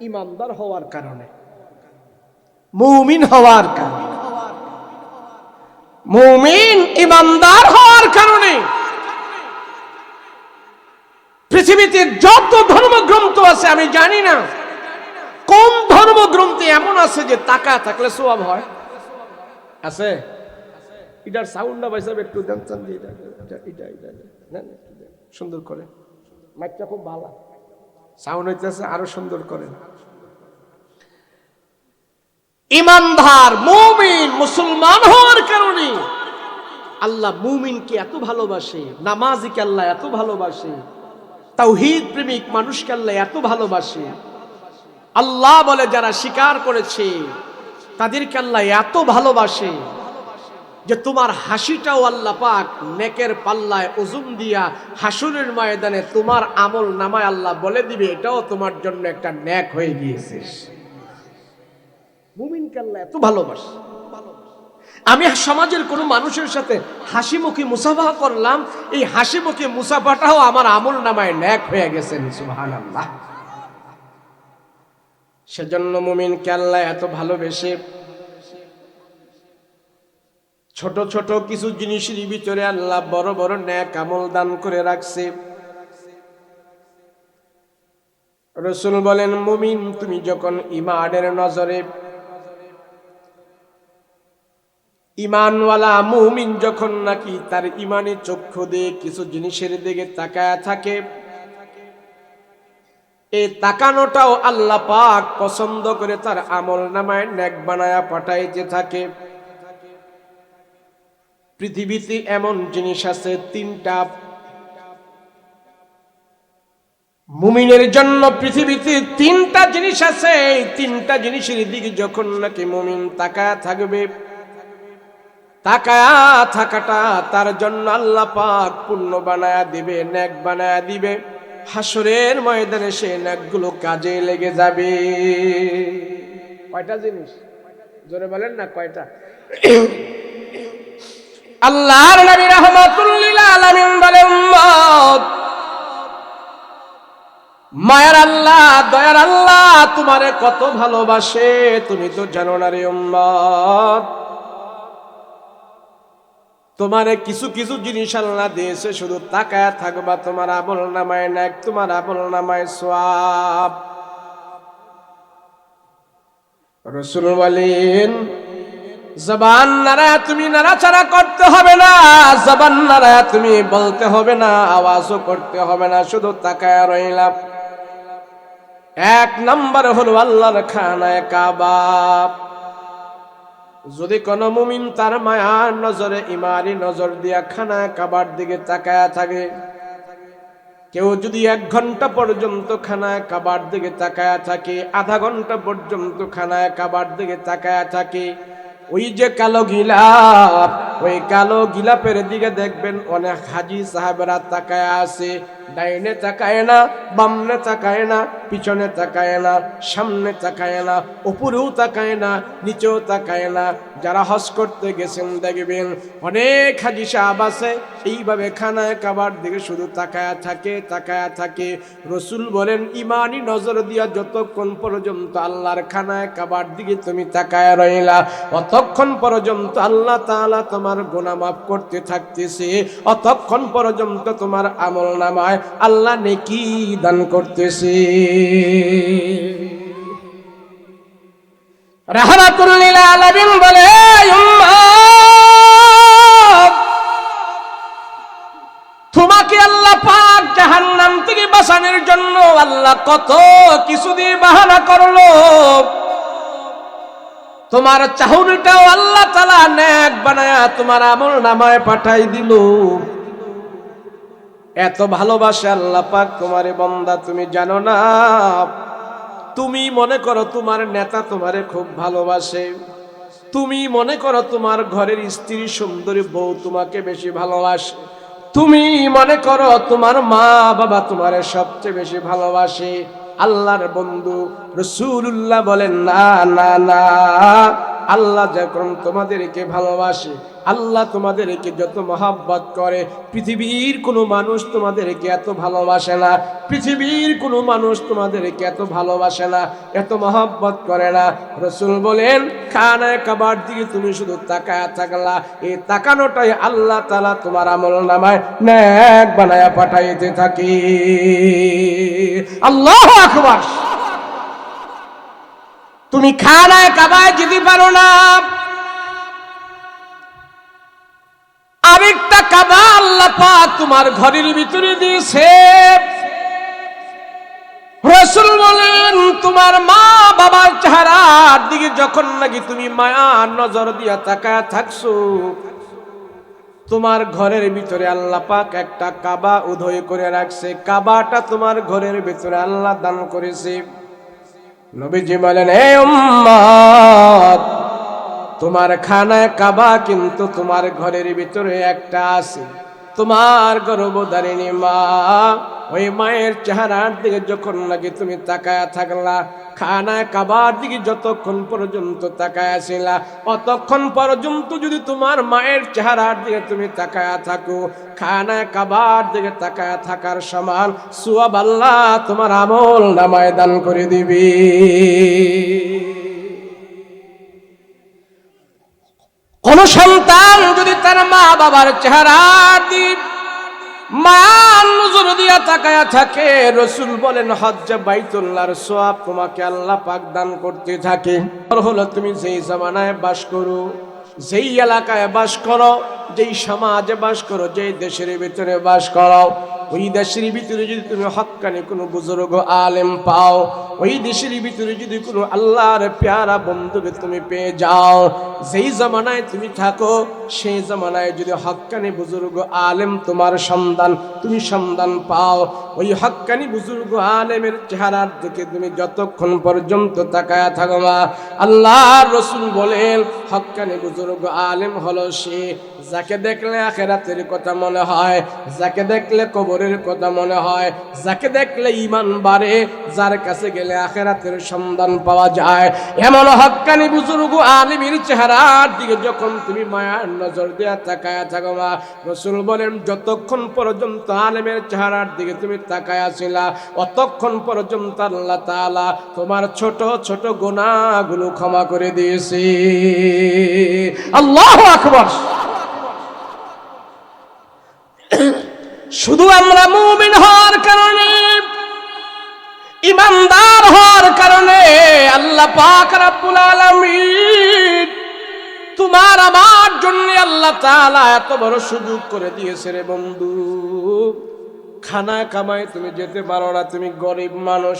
ইমানদার হওয়ার কারণে, মুমিন হওয়ার কারণে, মুমিন ইমানদার হওয়ার কারণে। পৃথিবীতে যত ধর্মগ্রন্থ আছে আমি জানি না কোন ধর্মগ্রন্থে এমন আছে যে টাকা থাকলে সওয়াব হয়। আছে? এটার সাউন্ডটা পাইছে একটু দেন, সুন্দর করে মাইকটা খুব ভালো সাউন্ড হইতেছে, আরো সুন্দর করেন। ইমানদার মুমিন মুসলমান হওয়ার কারণে আল্লাহ মুমিনকে এত ভালোবাসে, নামাজিকে আল্লাহ এত ভালোবাসে, তাওহীদ প্রেমিক মানুষকে আল্লাহ এত ভালোবাসে। আল্লাহ বলে যারা স্বীকার করেছে তাদেরকে আল্লাহ এত ভালোবাসে যে তোমার হাসিটাও আল্লাহ পাক নেকের পাল্লায় ওজন দিয়া হাসরের ময়দানে তোমার আমল নামায় আল্লাহ বলে দিবে এটাও তোমার জন্য একটা নেক হয়ে গিয়েছে। মুমিনকে আল্লাহ এত ভালোবাসে। আমি সমাজের কোনো মানুষের সাথে হাসি মুখে মুসাফা করলাম, এই হাসি মুখে মুসাফাটাও আমার আমল নামায় নেক হয়ে গেছেন। সুবহানাল্লাহ। সেজন্য মুমিনকে আল্লাহ এত ভালোবেসে ছোট ছোট কিছু জিনিসের ভিতরে আল্লাহ বড় বড় নেক আমল দান করে রাখছে। রাসূল বলেন, মুমিন তুমি যখন ঈমানের নজরে, ঈমানওয়ালা মুমিন যখন নাকি তার ঈমানের চক্ষু দিয়ে কিছু জিনিসের দিকে তাকায়া থাকে, এই তাকানোটাও আল্লাহ পাক পছন্দ করে তার আমল নামায় নেক বানায়া পাঠাইতে থাকে। পৃথিবীতে এমন জিনিস আছে তিনটা, মুমিনের জন্য পৃথিবীতে তিনটা জিনিস আছে। এই তিনটা জিনিসের দিকে যখন নাকি মুমিন তাকায়া থাকবে, তাকায়া থাকাটা তার জন্য আল্লাহ পাক পুণ্য বানায়া দিবে, নেক বানায়া দিবে। হাসরের ময়দানে সে নেকগুলো কাজে লেগে যাবে। কয়টা জিনিস? জোরে বলেন না কয়টা? আল্লাহর নবী রাহমাতুল লিল আলামিন বলেন, উম্মত, মায়ার আল্লাহ দয়ার আল্লাহ তোমারে কত ভালোবাসে তুমি তো জানো না রে উম্মত। তোমারে কিছু কিছু জিনিস আল্লাহ দিয়েছে, শুধু তাকায়া থাকবা, তোমার আমল নামায় নেক, তোমার আমল নামায় সওয়াব। রাসূল বলেন, জবান নাড়া তুমি নাড়াচাড়া করতে হবে না, জবান নাড়া তুমি বলতে হবে না, আওয়াজও করতে হবে না, শুধু তাকায়া রইলা। এক নম্বর হলো আল্লাহর খানায়ে কাবা। যদি কোন মুমিন তার মায়ার নজরে ইমানি নজর দিয়া খানায়ে কাবার দিকে তাকায়া থাকে, কেউ যদি 1 ঘন্টা পর্যন্ত খানায়ে কাবার দিকে তাকায়া থাকে, আধা ঘন্টা পর্যন্ত খানায়ে কাবার দিকে তাকায়া থাকে, ওই যে কালো গিলাপ, ওই কালো গিলাপের দিকে দেখবেন অনেক হাজী সাহাবেরা তাকায়া আছে। ডাইনে তাকায় না, বামনে তাকায় না, পিছনে তাকায় না, সামনে তাকায় না, উপরেও তাকায় না, নিচেও তাকায় না। যারা হজ করতে গেছেন দেখবেন অনেক হাজী সাহাব আছে এইভাবে খানায়ে কাবার দিকে শুধু তাকায়া থাকে, তাকায়া থাকে। রাসূল বলেন, ঈমানি নজর দিয়া যতক্ষণ পর্যন্ত আল্লাহর খানায়ে কাবার দিকে তুমি তাকায়া রইলা, অতক্ষণ পর্যন্ত আল্লাহ তাআলা তোমার গুনাহ মাফ করতে থাকতেছে, অতক্ষণ পর্যন্ত তোমার আমল নামায় আল্লাহ নেকি দান করতেছে। রাহমাতুল লিল আলামিন বলে, উম্মত, তোমাকে আল্লাহ পাক জাহান্নাম থেকে বাঁচানোর জন্য আল্লাহ কত কিছু দিয়ে বাহানা করলো। তোমার চাহুনিটাও আল্লাহ তাআলা নেক বানায়া তোমার আমল নামায় পাঠাই দিল। এত ভালোবাসে আল্লাহ পাক তোমারে বান্দা, তুমি জানো না? তুমি মনে করো তোমার নেতা তোমারে খুব ভালোবাসে, তুমি মনে করো তোমার ঘরের স্ত্রী সুন্দরী বউ তোমাকে বেশি ভালোবাসে, তুমি মনে করো তোমার মা বাবা তোমারে সবচেয়ে বেশি ভালোবাসে। আল্লাহর বন্ধু রাসূলুল্লাহ বলেন, না না না, আল্লাহ যখন তোমাদেরকে ভালোবাসে, আল্লাহ তোমাদেরকে যত মহাব্বত করে, পৃথিবীর কোনো মানুষ তোমাদেরকে এত ভালোবাসে না, পৃথিবীর কোনো মানুষ তোমাদেরকে এত ভালোবাসে না, এত মহাব্বত করে না। রাসূল বলেন, খানায়ে কাবার দিকে তুমি শুধু তাকায়া থাকলা, এই তাকানোটাই আল্লাহ তাআলা তোমার আমলনামায় নেক বানায়া পাঠাইতে থাকে। আল্লাহু আকবার। তুমি খানায়ে কাবায় যেতে পারো না, আরেকটা কাবা আল্লাহ পাক তোমার ঘরের ভিতরে দিয়েছে। রাসূল বলেন, তোমার মা বাবার চেহারার দিকে যখন নাকি তুমি মায়ার নজর দিয়া তাকায়া থাকছো, তোমার ঘরের ভিতরে আল্লাহ পাক একটা কাবা উদয় করে রাখছে। কাবাটা তোমার ঘরের ভিতরে আল্লাহ দান করেছে। নবীজি বলেন, হে উম্মত, তোমার খানায় কাবা কিন্তু তোমার ঘরের ভিতরে একটা আছে। তোমার গর্ভধারিণী মা, ওই মায়ের চেহারার দিকে যখন নাকি তুমি তাকায়া থাকলা, খানায় কাবার দিকে যতক্ষণ পর্যন্ত তাকায়া ছিলা, অতক্ষণ পর্যন্ত যদি তোমার মায়ের চেহারার দিকে তুমি তাকায়া থাকো, খানায় কাবার দিকে তাকায়া থাকার সমান সওয়াব আল্লাহ তোমার আমল নামায় দান করে দিবি। কোন সন্তান যদি তার মা বাবার চেহারার দিকে মায়ার নজর দিয়া তাকায়া থাকে, রাসূল বলেন, হজ্জে বাইতুল্লাহর সওয়াব তোমাকে আল্লাহ পাক দান করতে থাকে। হলো তুমি যেই জামানায় বাস করো, যেই এলাকায় বাস করো, যেই সমাজে বাস করো, যেই দেশের ভিতরে বাস করো, ওই দেশের ভিতরে যদি তুমি হক্কানি কোনো বুজুর্গ আলেম পাও, ওই দেশের ভিতরে যদি কোনো আল্লাহর প্যারা বন্ধুকে তুমি পেয়ে যাও, যেই জামানায় তুমি থাকো, সেই জামানায় যদি হক্কানি বুজুর্গ আলেম তোমার সন্তান, তুমি সন্তান পাও, ওই হক্কানি বুজুর্গ আলেমের চেহারার দিকে তুমি যতক্ষণ পর্যন্ত তাকায়া থাকবা, আল্লাহর রাসূল বলেন, হক্কানি বুজুর্গ আলেম হলো সে যাকে দেখলে আখিরাতের কথা মনে হয়, যাকে দেখলে কবরের কথা মনে হয়, যাকে দেখলে ঈমান বাড়ে, যার কাছে গেলে আখিরাতের সন্ধান পাওয়া যায়। এমন হক্কানি বুজুর্গ আলেমের চেহারার দিকে যখন তুমি মায়ার নজর দিয়ে তাকায়া থাকবা, রাসূল বলেন, যতক্ষণ পর্যন্ত আলেমের চেহারার দিকে তুমি তাকায়া ছিলা, অতক্ষণ পর্যন্ত আল্লাহ তাআলা তোমার ছোট ছোট গুনাহগুলো ক্ষমা করে দিয়েছে। আল্লাহু আকবার। শুধু আমরা মুমিন হওয়ার কারণে, ইমানদার হওয়ার কারণে আল্লাহ পাক রব্বুল আলামিন তোমার আমার জন্য আল্লাহ তাআলা এত বড় সুযোগ করে দিয়েছে রে বন্ধু। খানা কামায় তুমি যেতে পারো না, তুমি গরিব মানুষ,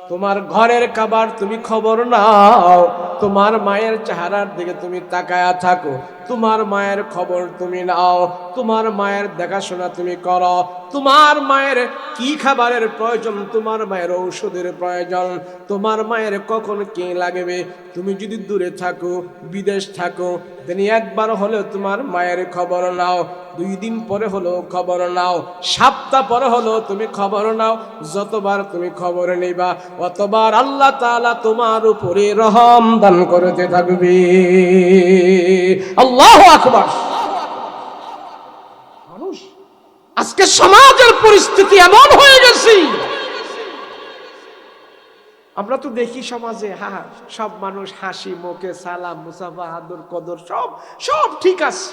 তোমার ঘরের খাবার তুমি খবর নাও, তোমার মায়ের চেহারার দিকে তুমি তাকায়া থাকো, তোমার মায়ের খবর তুমি নাও, তোমার মায়ের দেখাশোনা তুমি করো, তোমার মায়ের কি খাবারের প্রয়োজন, তোমার মায়ের ঔষধের প্রয়োজন, তোমার মায়ের কখন কি লাগবে, তুমি যদি দূরে থাকো, বিদেশ থাকো, দিনে একবার হলেও তোমার মায়ের খবর নাও, 2 দিন পরে হলো খবর নাও, সপ্তাহ পরে হলো তুমি খবর নাও। যতবার তুমি খবর নিবা, অতবার আল্লাহ তাআলা তোমার উপরে রহম দান করতে থাকবে। আল্লাহু আকবার। মানুষ আজকে সমাজের পরিস্থিতি এমন হয়ে গেছে, আমরা তো দেখি সমাজে সব মানুষ হাসি মুখে, সালাম মুসাফা আদর কদর সব ঠিক আছে,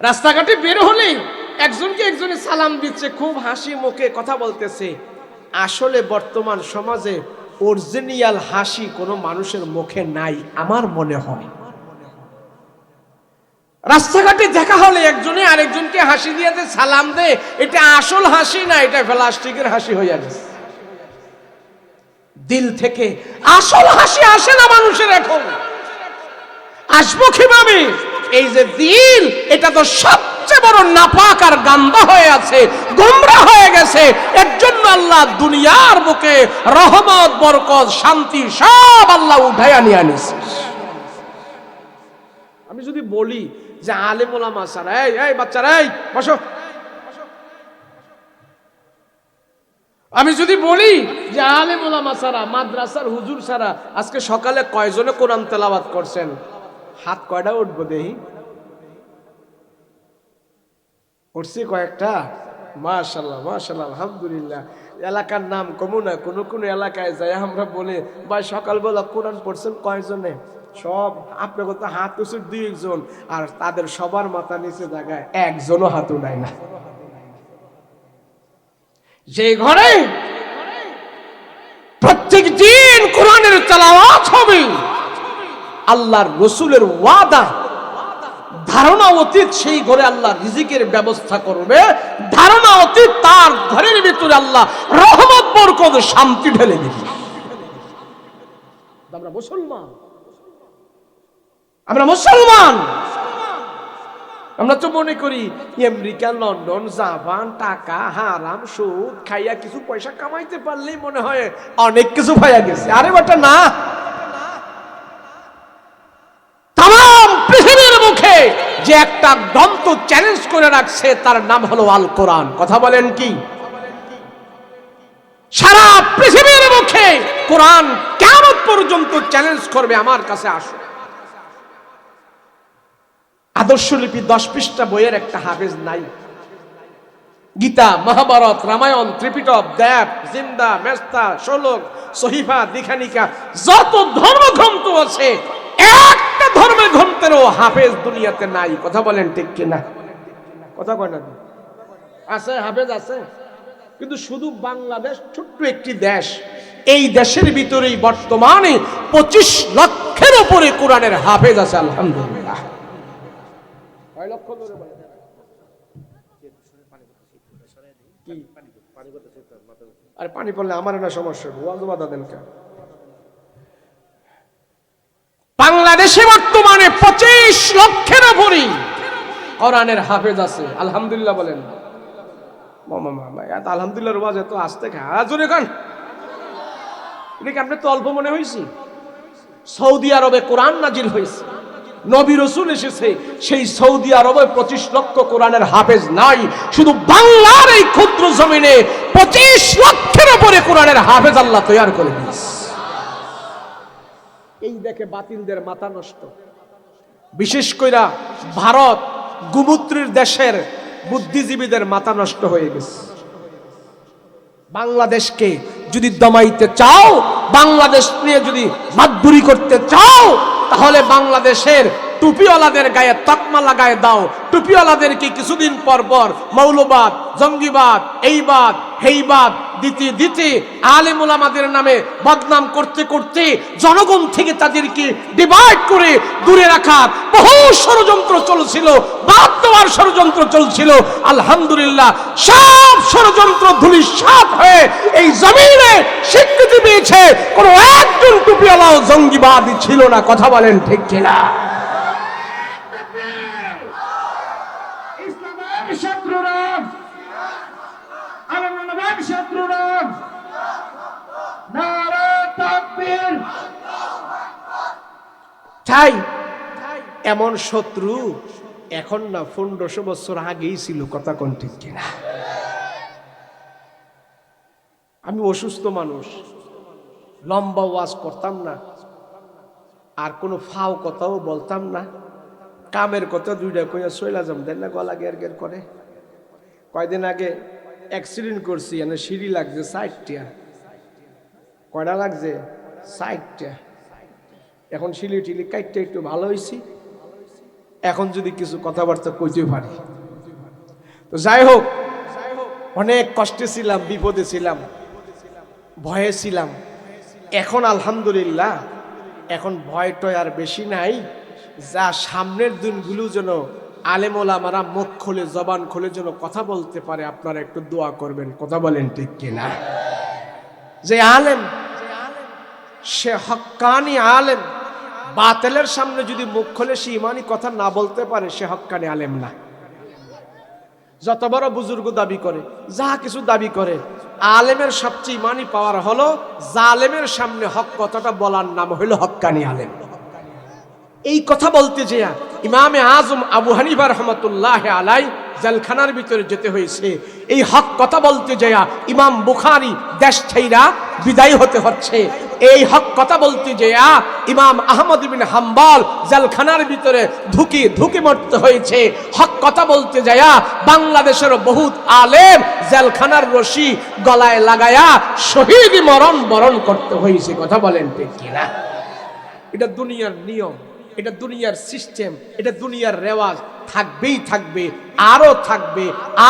রাস্তাঘাটে বের হলে একজনকে একজনে সালাম দিচ্ছে, খুব হাসি মুখে কথা বলতেছে। আসলে বর্তমান সমাজে অরিজিনাল হাসি কোনো মানুষের মুখে নাই আমার মনে হয়। রাস্তাঘাটে দেখা হলে একজনে আরেকজনকে হাসি দিয়ে সালাম দেয়, এটা আসল হাসি না, এটা প্লাস্টিকের হাসি হয়ে গেছে। দিল থেকে আসল হাসি আসে না মানুষের এখন। আসবো কিভাবে? এই যে দিল, এটা তো সবচেয়ে বড় নাপাক আর গান্দা হয়ে আছে, গোমরা হয়ে গেছে। এর জন্য আল্লাহ দুনিয়ার বুকে রহমত, বরকত, শান্তি সব আল্লাহ উঠাইয়া নিয়ে আনিছে। আমি যদি বলি যে আলেম ওলামা স্যার, এই বাচ্চারা, এই বসো, আমি যদি বলি যে আলেম ওলামা ছাড়া, মাদ্রাসার হুজুর ছাড়া আজকে সকালে কয়জনে কোরআন তেলাওয়াত করছেন, হাত কয়টা উঠবো দেখি? উঠছি কয়েকটা। মাশাআল্লাহ মাশাআল্লাহ, আলহামদুলিল্লাহ। এলাকার নাম কমু না, কোন কোন এলাকায় যাই আমরা বলি ভাই সকালবেলা কোরআন পড়ছেন কয়জনে, সব আপনার কথা হাত উঁচু 2 জন, আর তাদের সবার মাথা নিচে জায়গায় একজনও হাত উঠায় না। যে ঘরে প্রত্যেক দিন কোরআনের তেলাওয়াত হবে, আল্লাহর রাসূলের ওয়াদা, ধারণা অতীত সেই ঘরে আল্লাহ রিজিকের ব্যবস্থা করবে, ধারণা অতীত তার ঘরের ভিতরে আল্লাহ রহমত বরকত শান্তি ঢেলে দিবে। আমরা মুসলমান, আমরা মুসলমান। আমরা তো মনে করি আমেরিকা, লন্ডন, জাপান, টাকা, হারাম, সুদ খাইয়া কিছু পয়সা কামাইতে পারলেই মনে হয় অনেক কিছু পাইয়া গেছে। আরে বেটা না, তাম পৃথিবীর মুখে যে একটা গ্রন্থ চ্যালেঞ্জ করে রাখছে তার নাম হলো আল কোরআন। কথা বলেন কি? সারা পৃথিবীর মুখে কোরআন কিয়ামত পর্যন্ত চ্যালেঞ্জ করবে, আমার কাছে আসো। আদর্শলিপি 10 পৃষ্ঠা বইয়ের একটা হাফেজ নাই। গীতা, মহাভারত, রামায়ণ, ত্রিপিটক, দেব, জিন্দা, মেস্তা, শোলক, সহিফা, দীঘানিকা, যত ধর্মগ্রন্থ আছে একটা ধর্মের গ্রন্থেরও হাফেজ দুনিয়াতে নাই। কথা বলেন ঠিক কিনা? কথা কয় না? আছে, হাফেজ আছে, কিন্তু শুধু বাংলাদেশ ছোট্ট একটি দেশ, এই দেশের ভিতরেই বর্তমানে 25 লক্ষের উপরে কোরআনের হাফেজ আছে। আলহামদুলিল্লাহ। কয় লক্ষ ধরে বলেন? আরে পানি পড়লে আমার না সমস্যা, বাধা দেন কেন? বাংলাদেশে বর্তমানে 25 লক্ষের উপরে কোরআনের হাফেজ আছে। আলহামদুলিল্লাহ বলেন। আলহামদুলিল্লাহ রোজ এত আসতে খাজুরে খান, এটা কি আপনি তো অল্প মনে হয়েছি? সৌদি আরবে কোরআন নাজিল হয়েছে, নবী রাসূল এসেছে, সেই সৌদি আরবে 25 লক্ষ কোরআনের হাফেজ নাই। শুধু বাংলার এই ক্ষুদ্র জমিনে 25 লক্ষের উপরে কোরআনের হাফেজ আল্লাহ তৈরি করে দিয়েছে। এই দেখে বাতিলদের মাথা নষ্ট, বিশেষ কইরা ভারত গোমূত্রের দেশের বুদ্ধিজীবীদের মাথা নষ্ট হয়ে গেছে। বাংলাদেশকে যদি দমাইতে চাও, বাংলাদেশ নিয়ে যদি মাতবুরি করতে চাও, তাহলে বাংলাদেশের টুপিওয়ালাদের গায়ে তকমা লাগায় দাও। টুপিওয়ালাদেরকে কিছুদিন পর পর মৌলবাদ, জঙ্গিবাদ, এইবাদ হেইবাদ দিতে দিতে আলেম ওলামাদের নামে বদনাম করতে করতে জনগণ থেকে তাদেরকে ডিভাইড করে দূরে রাখার বহু ষড়যন্ত্র চলছিল, বাদ দেওয়ার ষড়যন্ত্র চলছিল। আলহামদুলিল্লাহ সব ষড়যন্ত্র ধূলিসাৎ হয়ে এই জমিনে স্বীকৃতি পেয়েছে। কোনো একজন টুপিওয়ালাও জঙ্গিবাদী ছিল না। কথা বলেন ঠিক কিনা? তাই এমন শত্রু এখন না, 1500 বছর আগেই ছিল। কথা কোন ঠিক কিনা? আমি অসুস্থ মানুষ, লম্বা ওয়াজ করতাম না, আর কোনো ফাও কথাও বলতাম না, কামের কথা দুইটা কইয়া চইলা যাম, দেন না গলা গের গের করে। কয়দিন আগে অ্যাক্সিডেন্ট করছি, এনে সিঁড়ি লাগছে 60টা। কয়টা লাগছে? 60টা। এখন সিঁড়ি টিলি কাটতে একটু ভালো হয়েছি, এখন যদি কিছু কথাবার্তা কইতে পারি। তো যাই হোক, অনেক কষ্টে ছিলাম, বিপদে ছিলাম, ভয়ে ছিলাম। এখন আলহামদুলিল্লাহ, এখন ভয়টয় আর বেশি নাই। যা সামনের দিনগুলো যেন আলেম ওলামারা মুখ খুলে, জবান খুলে যেন কথা বলতে পারে, আপনারা একটু দোয়া করবেন। কথা বলেন ঠিক কিনা? যে আলেম, সে হক্কানি আলেম, বাতিলের সামনে যদি মুখ খুলে সে ইমানি কথা না বলতে পারে, সে হক্কানি আলেম না। যত বড় বুজুর্গ দাবি করে, যা কিছু দাবি করে, আলেমের সবচেয়ে ইমানি পাওয়ার হলো জালেমের সামনে হক কথাটা বলার নাম হইল হক্কানি আলেম। এই কথা বলতে যেয়া ইমামে আজম আবু হানিফা রহমতুল্লাহ আলাই জেলখানার ভিতরে যেতে হয়েছে। এই হক কথা বলতে যেয়া ইমাম বুখারী দেশ ছাইরা বিদায় হতে হচ্ছে। এই হক কথা বলতে যেয়া ইমাম আহমদ ইবনে হাম্বল জেলখানার ভিতরে ধুকি মরতে হয়েছে। হক কথা বলতে যেয়া বাংলাদেশের বহুত আলেম জেলখানার রশি গলায় লাগায়া শহীদ মরণ বরণ করতে হয়েছে। কথা বলেন ঠিক কিনা? এটা দুনিয়ার নিয়ম, এটা দুনিয়ার সিস্টেম, এটা দুনিয়ার রেওয়াজ। থাকবেই থাকবে, আরো থাকবে,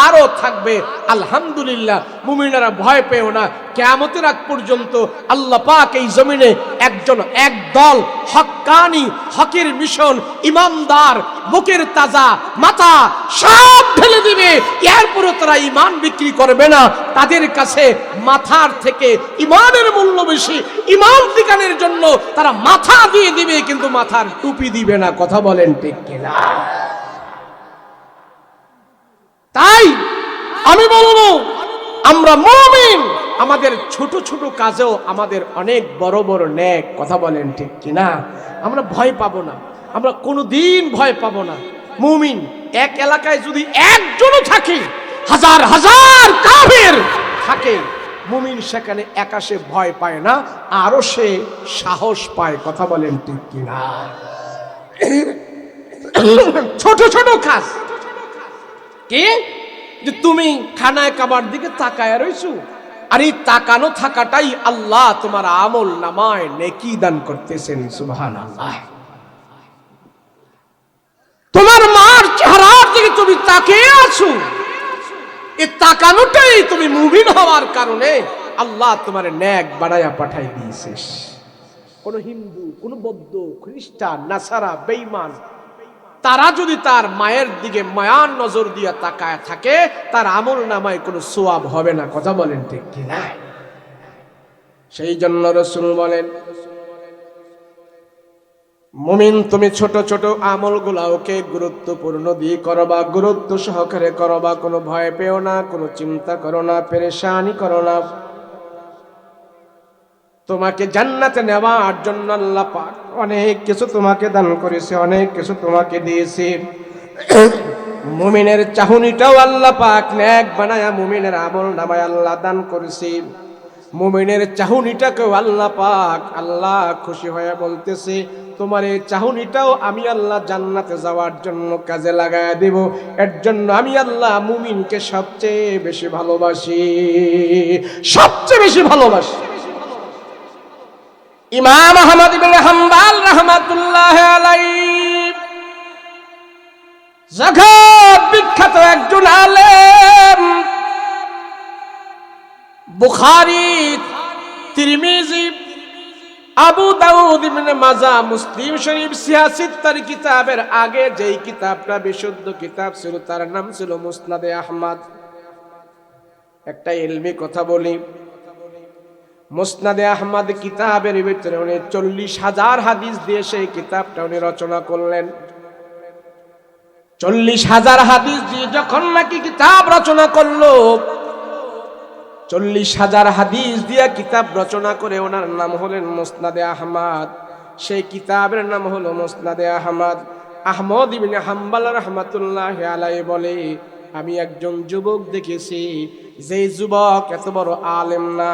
আরো থাকবে। আলহামদুলিল্লাহ, মুমিনারা ভয় পেও না। কিয়ামতের আগ পর্যন্ত আল্লাহ পাক এই জমিনে একদল হক্কানি, হকের মিশন, ইমানদার, বুকের তাজা মাথা সব ঢেলে দিবে। এরপরও তারা ইমান বিক্রি করবে না। তাদের কাছে মাথার থেকে ইমানের মূল্য বেশি। ইমান টিকানোর জন্য তারা মাথা দিয়ে দিবে, কিন্তু মাথার টুপি দিবে না। কথা বলেন ঠিক কিনা? তাই আমি বলবো, আমরা মুমিন, আমাদের ছোট ছোট কাজেও আমাদের অনেক বড় বড় নেক। কথা বলেন ঠিক কিনা? আমরা ভয় পাবো না, আমরা কোনোদিন ভয় পাবো না। মুমিন এক এলাকায় যদি একজনও থাকে, হাজার হাজার কাফের থাকে, মুমিন সেখানে একা সে ভয় পায় না, আরো সে সাহস পায়। কথা বলেন ঠিক কিনা? ছোট ছোট কাজ কি যে তুমি খানায় কাবার দিকে তাকায় রইছো, আর এই তাকানো থাকাটাই আল্লাহ তোমার আমল নামায় নেকি দান করতেছেন। সুবহানাল্লাহ। তোমার মার চেহারার দিকে তুমি তাকিয়ে আছো, এই তাকানোটাই তুমি মুমিন হওয়ার কারণে আল্লাহ তোমার নেক বানায়া পাঠাই দিয়েছিস। কোন হিন্দু, কোন বৌদ্ধ, খ্রিস্টান, নাসারা, বেঈমান, তারা যদি তার মায়ের দিকে মায়ার নজর দিয়ে তাকায় থাকে, তার আমল নামায় কোনো সওয়াব হবে না। কথা বলেন ঠিক কিনা? সেই জন্য রাসূল বলেন, মুমিন তুমি ছোট ছোট আমলগুলোকে গুরুত্বপূর্ণ দিয়ে করবা, গুরুত্ব সহকারে করবা। কোনো ভয় পেও না, কোনো চিন্তা করো না, পেরেশানি করো না। তোমাকে জান্নাতে নেওয়ার জন্য আল্লাহ পাক অনেক কিছু তোমাকে দান করেছে, অনেক কিছু তোমাকে দিয়েছে। মুমিনের চাহনিটাও আল্লাহ পাক নেক বানায়া মুমিনের আমল নামায় আল্লাহ দান করেছে। মুমিনের চাহনিটাকেও আল্লাহ পাক আল্লাহ খুশি হয়ে বলতেছে, তোমার এই চাহনিটাও আমি আল্লাহ জান্নাতে যাওয়ার জন্য কাজে লাগায়া দেব। এর জন্য আমি আল্লাহ মুমিনকে সবচেয়ে বেশি ভালোবাসি, সবচেয়ে বেশি ভালোবাসি। ইমাম আহমদ ইবনে হাম্বল রাহমাতুল্লাহ আলাইহি জগৎ বিখ্যাত একজন আলেম। বুখারী, তিরমিজি, আবু দাউদ, ইবনে মাজাহ, মুসলিম শরীফ, সিয়াসিত্তার কিতাবের আগে যেই কিতাবটা বিশুদ্ধ কিতাব ছিল তার নাম ছিল মুসনাদে আহমদ। একটা ইলমি কথা বলি, মুসনাদে আহমদ কিতাবের ভিতরে উনি 40,000 হাদিস দিয়ে সেই কিতাবটা উনি রচনা করলেন। 40,000 হাদিস দিয়ে যখন নাকি কিতাব রচনা করলো, 40,000 হাদিস দিয়ে কিতাব রচনা করে ওনার নাম হলেন মুসনাদে আহমদ। সেই কিতাবের নাম হলো মুসনাদে আহমদ। আহমদ ইবনে হাম্বল রাহমাতুল্লাহি আলাইহি বলে, আমি একজন যুবক দেখেছি, যে যুবক এত বড় আলেম না,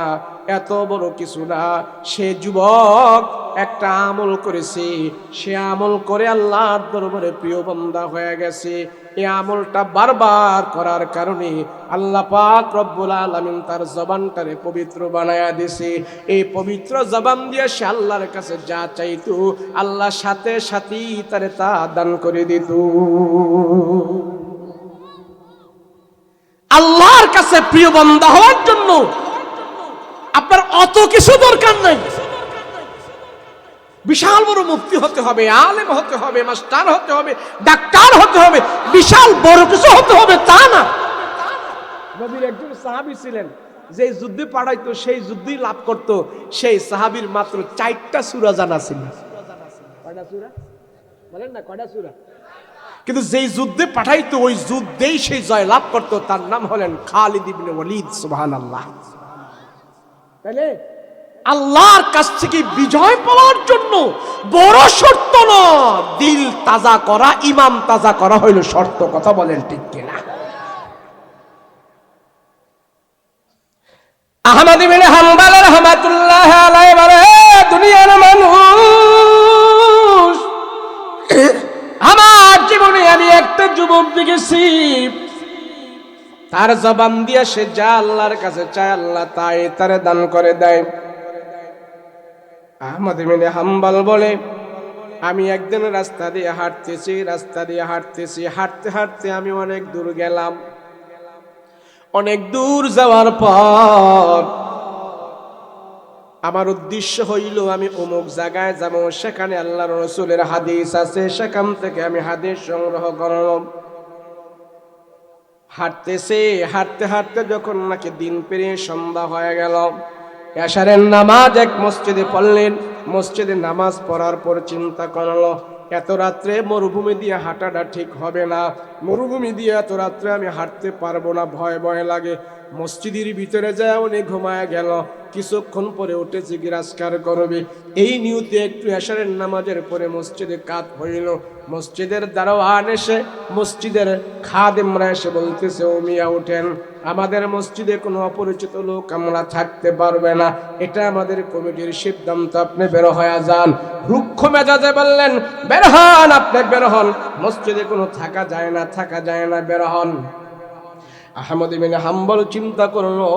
এত বড় কিছু না, সে যুবক একটা আমল করেছে, সে আমল করে আল্লাহর দরবারে প্রিয় বান্দা হয়ে গেছে। এই আমলটা বারবার করার কারণে আল্লাহ পাক রব্বুল আলামিন তার জবানটারে পবিত্র বানায়া দিয়েছে। এই পবিত্র জবান দিয়ে সে আল্লাহর কাছে যা চাইতো, আল্লাহ সাথে সাথেই তারে তা দান করে দিত। আল্লাহর কাছে প্রিয় বান্দা হওয়ার জন্য আপনার অত কিছু দরকার নাই। বিশাল বড় মুফতি হতে হবে, আলেম হতে হবে, মাস্টার হতে হবে, ডাক্তার হতে হবে, বিশাল বড় কিছু হতে হবে তা না। নবীর একজন সাহাবী ছিলেন, যে যুদ্ধে পাঠাইতো সেই যুদ্ধই লাভ করত। সেই সাহাবীর মাত্র 4টা সূরা জানা ছিল। কয়টা সূরা বলেন না? কয়টা সূরা? কিন্তু যেই যুদ্ধে পাঠাইতো ওই যুদ্ধেই সেই জয় লাভ করতো। তার নাম হলেন খালিদ ইবনে ওয়ালিদ। সুবহানাল্লাহ। তাহলে আল্লাহর কাছ থেকে বিজয় পাওয়ার জন্য বড় শর্ত না, দিল তাজা করা, ইমান তাজা করা হইল শর্ত। কথা বলেন ঠিক কিনা? আহমদ ইবনে হাম্বল রাহমাতুল্লাহ আলাইহি বলে, দুনিয়ার মানুষ, আমার জীবনে আমি একটা যুবক দেখেছি, তার জবান দিয়ে সে যা আল্লাহর কাছে চায় আল্লাহ তাই তারে দান করে দেয়। আহমদ ইবনে হাম্বল বলে, আমি একদিন রাস্তা দিয়ে হাঁটতেছি, হাঁটতে হাঁটতে আমি অনেক দূর গেলাম। অনেক দূর যাওয়ার পর আমার উদ্দেশ্য হইল আমি অমুক জায়গায় যাব, সেখানে আল্লাহর রাসূলের হাদিস আছে, সেখান থেকে আমি হাদিস সংগ্রহ করব। হাঁটতে হাঁটতে যখন নাকি দিন পেরিয়ে সন্ধ্যা হয়ে গেল, এশারের নামাজ এক মসজিদে পড়লেন। মসজিদে নামাজ পড়ার পর চিন্তা করলো, এত রাত্রে মরুভূমি দিয়ে হাঁটাটা ঠিক হবে না, মরুভূমি দিয়ে এত রাত্রে আমি হাঁটতে পারবো না, ভয় ভয় লাগে। মসজিদের ভিতরে যায় উনি ঘুমায় গেল। কিছুক্ষণ পরে উঠে জিজ্ঞাসা করবে, এই নিয়তে একটু এশারের নামাজের পরে মসজিদে কাত হইল। মসজিদের দারোয়ান এসে, মসজিদের খাদেমরা এসে বলতেছে, ও মিয়া উঠেন, আমাদের মসজিদে কোনো অপরিচিত লোক আমরা থাকতে পারবে না, এটা আমাদের কমিটির সিদ্ধান্ত, আপনি বের হয়ে যান। রুক্ষ মেজাজে বললেন, বের হন, আপনি বের হন, মসজিদে কোনো থাকা যায় না, বের হন। আহমদ ইবনে হাম্বল চিন্তা করলো,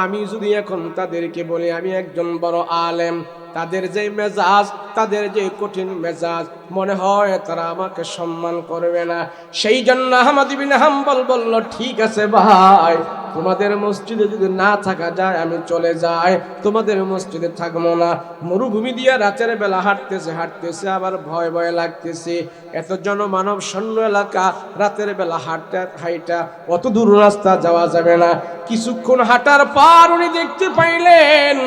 আমি যদি এখন তাদেরকে বলি আমি একজন বড় আলেম, তাদের যে মেজাজ, তাদের যে কঠিন মেজাজ, মনে হয় তারা আমাকে সম্মান করবে না। সেই জন্য আহমদ ইবনে হাম্বল বলল, ঠিক আছে ভাই, তোমাদের মসজিদে যদি না থাকা যায় আমি চলে যাই, তোমাদের মসজিদে থাকবো না। মরুভূমি দিয়ে রাতের বেলা হাঁটতেছে, আবার ভয় ভয় লাগতেছে, এত জনমানব শূন্য এলাকা, রাতের বেলা হাইটা অত দূর রাস্তা যাওয়া যাবে না। কিছুক্ষণ হাঁটার পর উনি দেখতে পাইলেন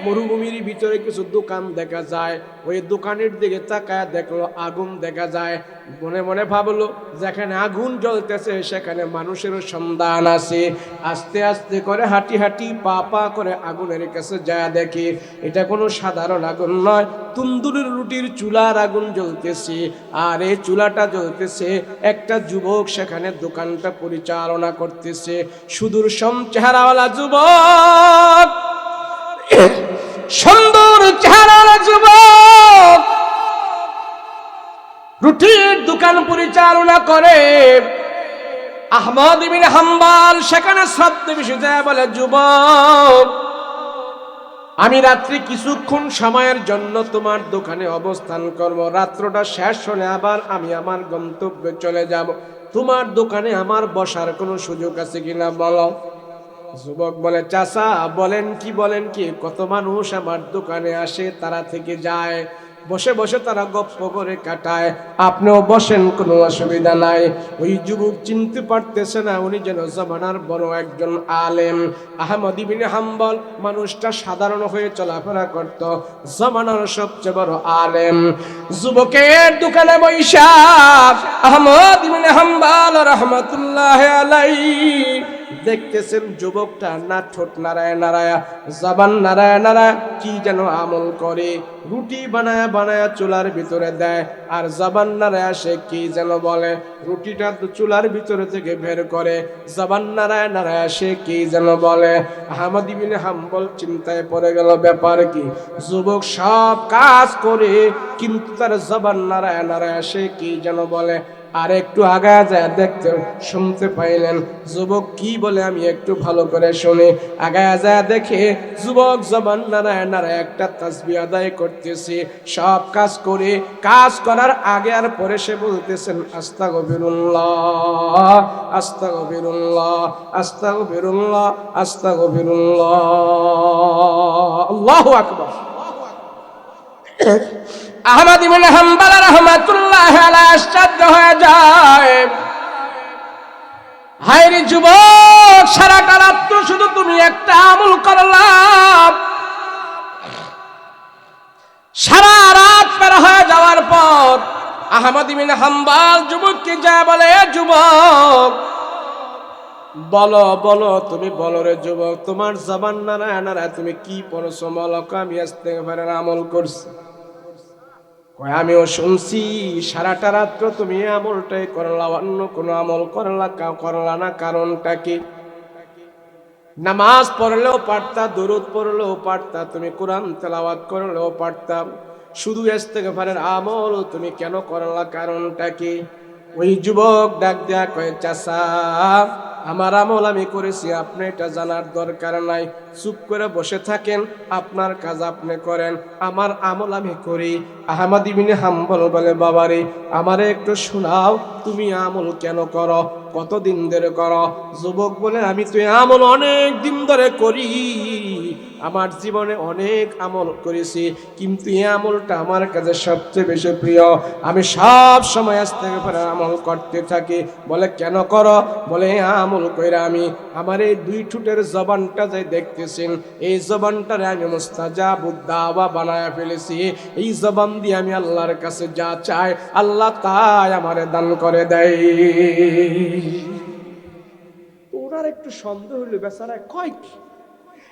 মরুভূমির ভিতরে কিছু দোকান দেখা যায়। ওই দোকানের দিকে তাকায় দেখলো আগুন দেখা যায়। মনে মনে ভাবলো, যেখানে আগুন জ্বলতেছে সেখানে মানুষেরও সন্ধান আছে। আস্তে আস্তে করে হাঁটি পা করে আগুনের কাছে যায় দেখে এটা কোনো সাধারণ আগুন নয়, তন্দুরের রুটির চুলার আগুন জ্বলতেছে। আর এই চুলাটা জ্বলতেছে, একটা যুবক সেখানে দোকানটা পরিচালনা করতেছে। সুদূরসম চেহারাওয়ালা যুবক, সুন্দর চেহারাওয়ালা যুবক, রুটির দোকান পরিচালনা করে। আহমদ ইবনে হাম্বল সেখানে ছদ্মবেশে যায় বলে, যুবক, আমি রাত্রি কিছুক্ষণ সময়ের জন্য তোমার দোকানে অবস্থান করব, রাত্রটা শেষ হলে আবার আমি আমার গন্তব্যে চলে যাব, তোমার দোকানে আমার বসার কোনো সুযোগ আছে কিনা বলো। যুবক বলে, চাচা বলেন কি, কত মানুষ আমার দোকানে আসে, তারা থেকে যায়, বসে বসে তারা গপ্প করে কাটায়, আপনিও বসেন, কোনো অসুবিধা নাই। ওই যুবক চিনতে পারতেছে না উনি যেন জামানার বড় একজন আলেম। আহমদ ইবনে হাম্বল মানুষটা সাধারণ হয়ে চলাফেরা করত, জামানার সবচেয়ে বড় আলেম। যুবকের দোকানে বৈশা আহমদ ইবনে হাম্বল রাহমাতুল্লাহ আলাইহি দেখতেছেন যুবকটা না ঠোঁট নাড়ায় জবান নাড়ায় কি যেন আমল করে, রুটি বানায়া চুলার ভিতরে দেয়, আর জবান নাড়ায় সে কি যেন বলে, রুটিটা চুলার ভিতরে থেকে বের করে, জবান নাড়ায় সে কি যেন বলে। আহমদ ইবনে হাম্বল চিন্তায় পড়ে গেল, ব্যাপার কি, যুবক সব কাজ করে কিন্তু তার জবান নাড়ায় সে কি যেন বলে। আর একটু আগায় যায় দেখতে শুনতে পাইলেন যুবক কি বলে, আমি একটু ভালো করে শুনি। আগায় যায় দেখে যুবক জবান নাড়ায় একটা তাসবিহ আদায় করতেছে। সব কাজ করে, কাজ করার আগে আর পরে সে বলতেছেন, আস্তাগফিরুল্লাহ আস্তাগফিরুল্লাহ আস্তাগফিরুল্লাহ আস্তাগফিরুল্লাহ, আল্লাহু আকবার। আহমদ ইবনে হাম্বল রাহমাতুল্লাহ আলাইহি আশ্চর্য হয়ে যায়, হায়রে যুবক, সারাটা রাত্র শুধু তুমি একটা আমল করলাম। সারা রাত পার হয়ে যাওয়ার পর আহমদ ইবনে হাম্বল যুবককে যা বলে, যুবক, বলো বলো, তুমি বলো রে যুবক, তোমার জবান নাড়ায় নাড়ায় তুমি কি পড়ছো বলো। আমি ইস্তেগফারের আমল করছি। কয় আমিও শুনছি সারাটা রাত্র তুমি এই আমলটাই করলা, অন্য কোনো আমল করলা না, কারণটা কি? নামাজ পড়লেও পারতা, দুরূদ পড়লেও পারতা, তুমি কোরআন তেলাওয়াত করলেও পারতাম, শুধু ইস্তেগফারের আমল তুমি কেন করলা, কারণটা কি? ওই যুবক ডাক দেয়া কয় চাচা, আমার আমল আমি করেছি, আপনি এটা জানার দরকার নাই, চুপ করে বসে থাকেন, আপনার কাজ আপনি করেন, আমার আমল আমি করি। আহমদ ইবনে হাম্বল বলে বাবারে আমারে একটু শোনাও, তুমি আমল কেন করো, কতদিন ধরে করো? যুবক বলে আমি তো আমল অনেক দিন ধরে করি, আমার জীবনে অনেক আমল করেছি, কিন্তু এই আমলটা আমার কাছে সবচেয়ে বেশি প্রিয়, আমি সব সময় ইস্তেগফারের আমল করতে থাকি। বলে কেন করো? বলে এই আমল কইরা আমি আমার এই দুই ঠোঁটের জবানটা যে দেখতেছেন, এই জবানটারে আমি মুস্তাজাবুদ দাওয়া বানায় ফেলেছি, এই জবান দিয়ে আমি আল্লাহর কাছে যা চাই আল্লাহ তাই আমারে দান করে দেয়। ওনার একটু সন্দেহ হইল, বেচারা কয় কি,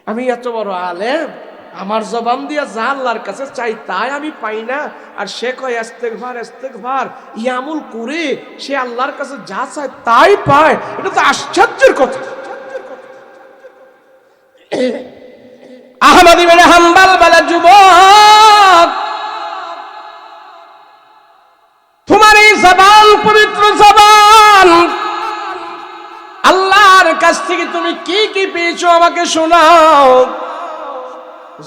আমি এত বড় আলেম, আমার জবান দিয়া যা আল্লাহর কাছে চাই তাই আমি পাই না, আর সে কয় ইস্তেগফার ইস্তেগফার, ইয়ামুল করে সে আল্লাহর কাছে যা চায় তাই পায়, এটা তো আশ্চর্যের কথা। আহমদ ইবনে হাম্বল বলে যুবক, তোমার এই জবান পবিত্র জবান, আল্লাহর কাছ থেকে তুমি কি কি পেয়েছো আমাকে শোনাও।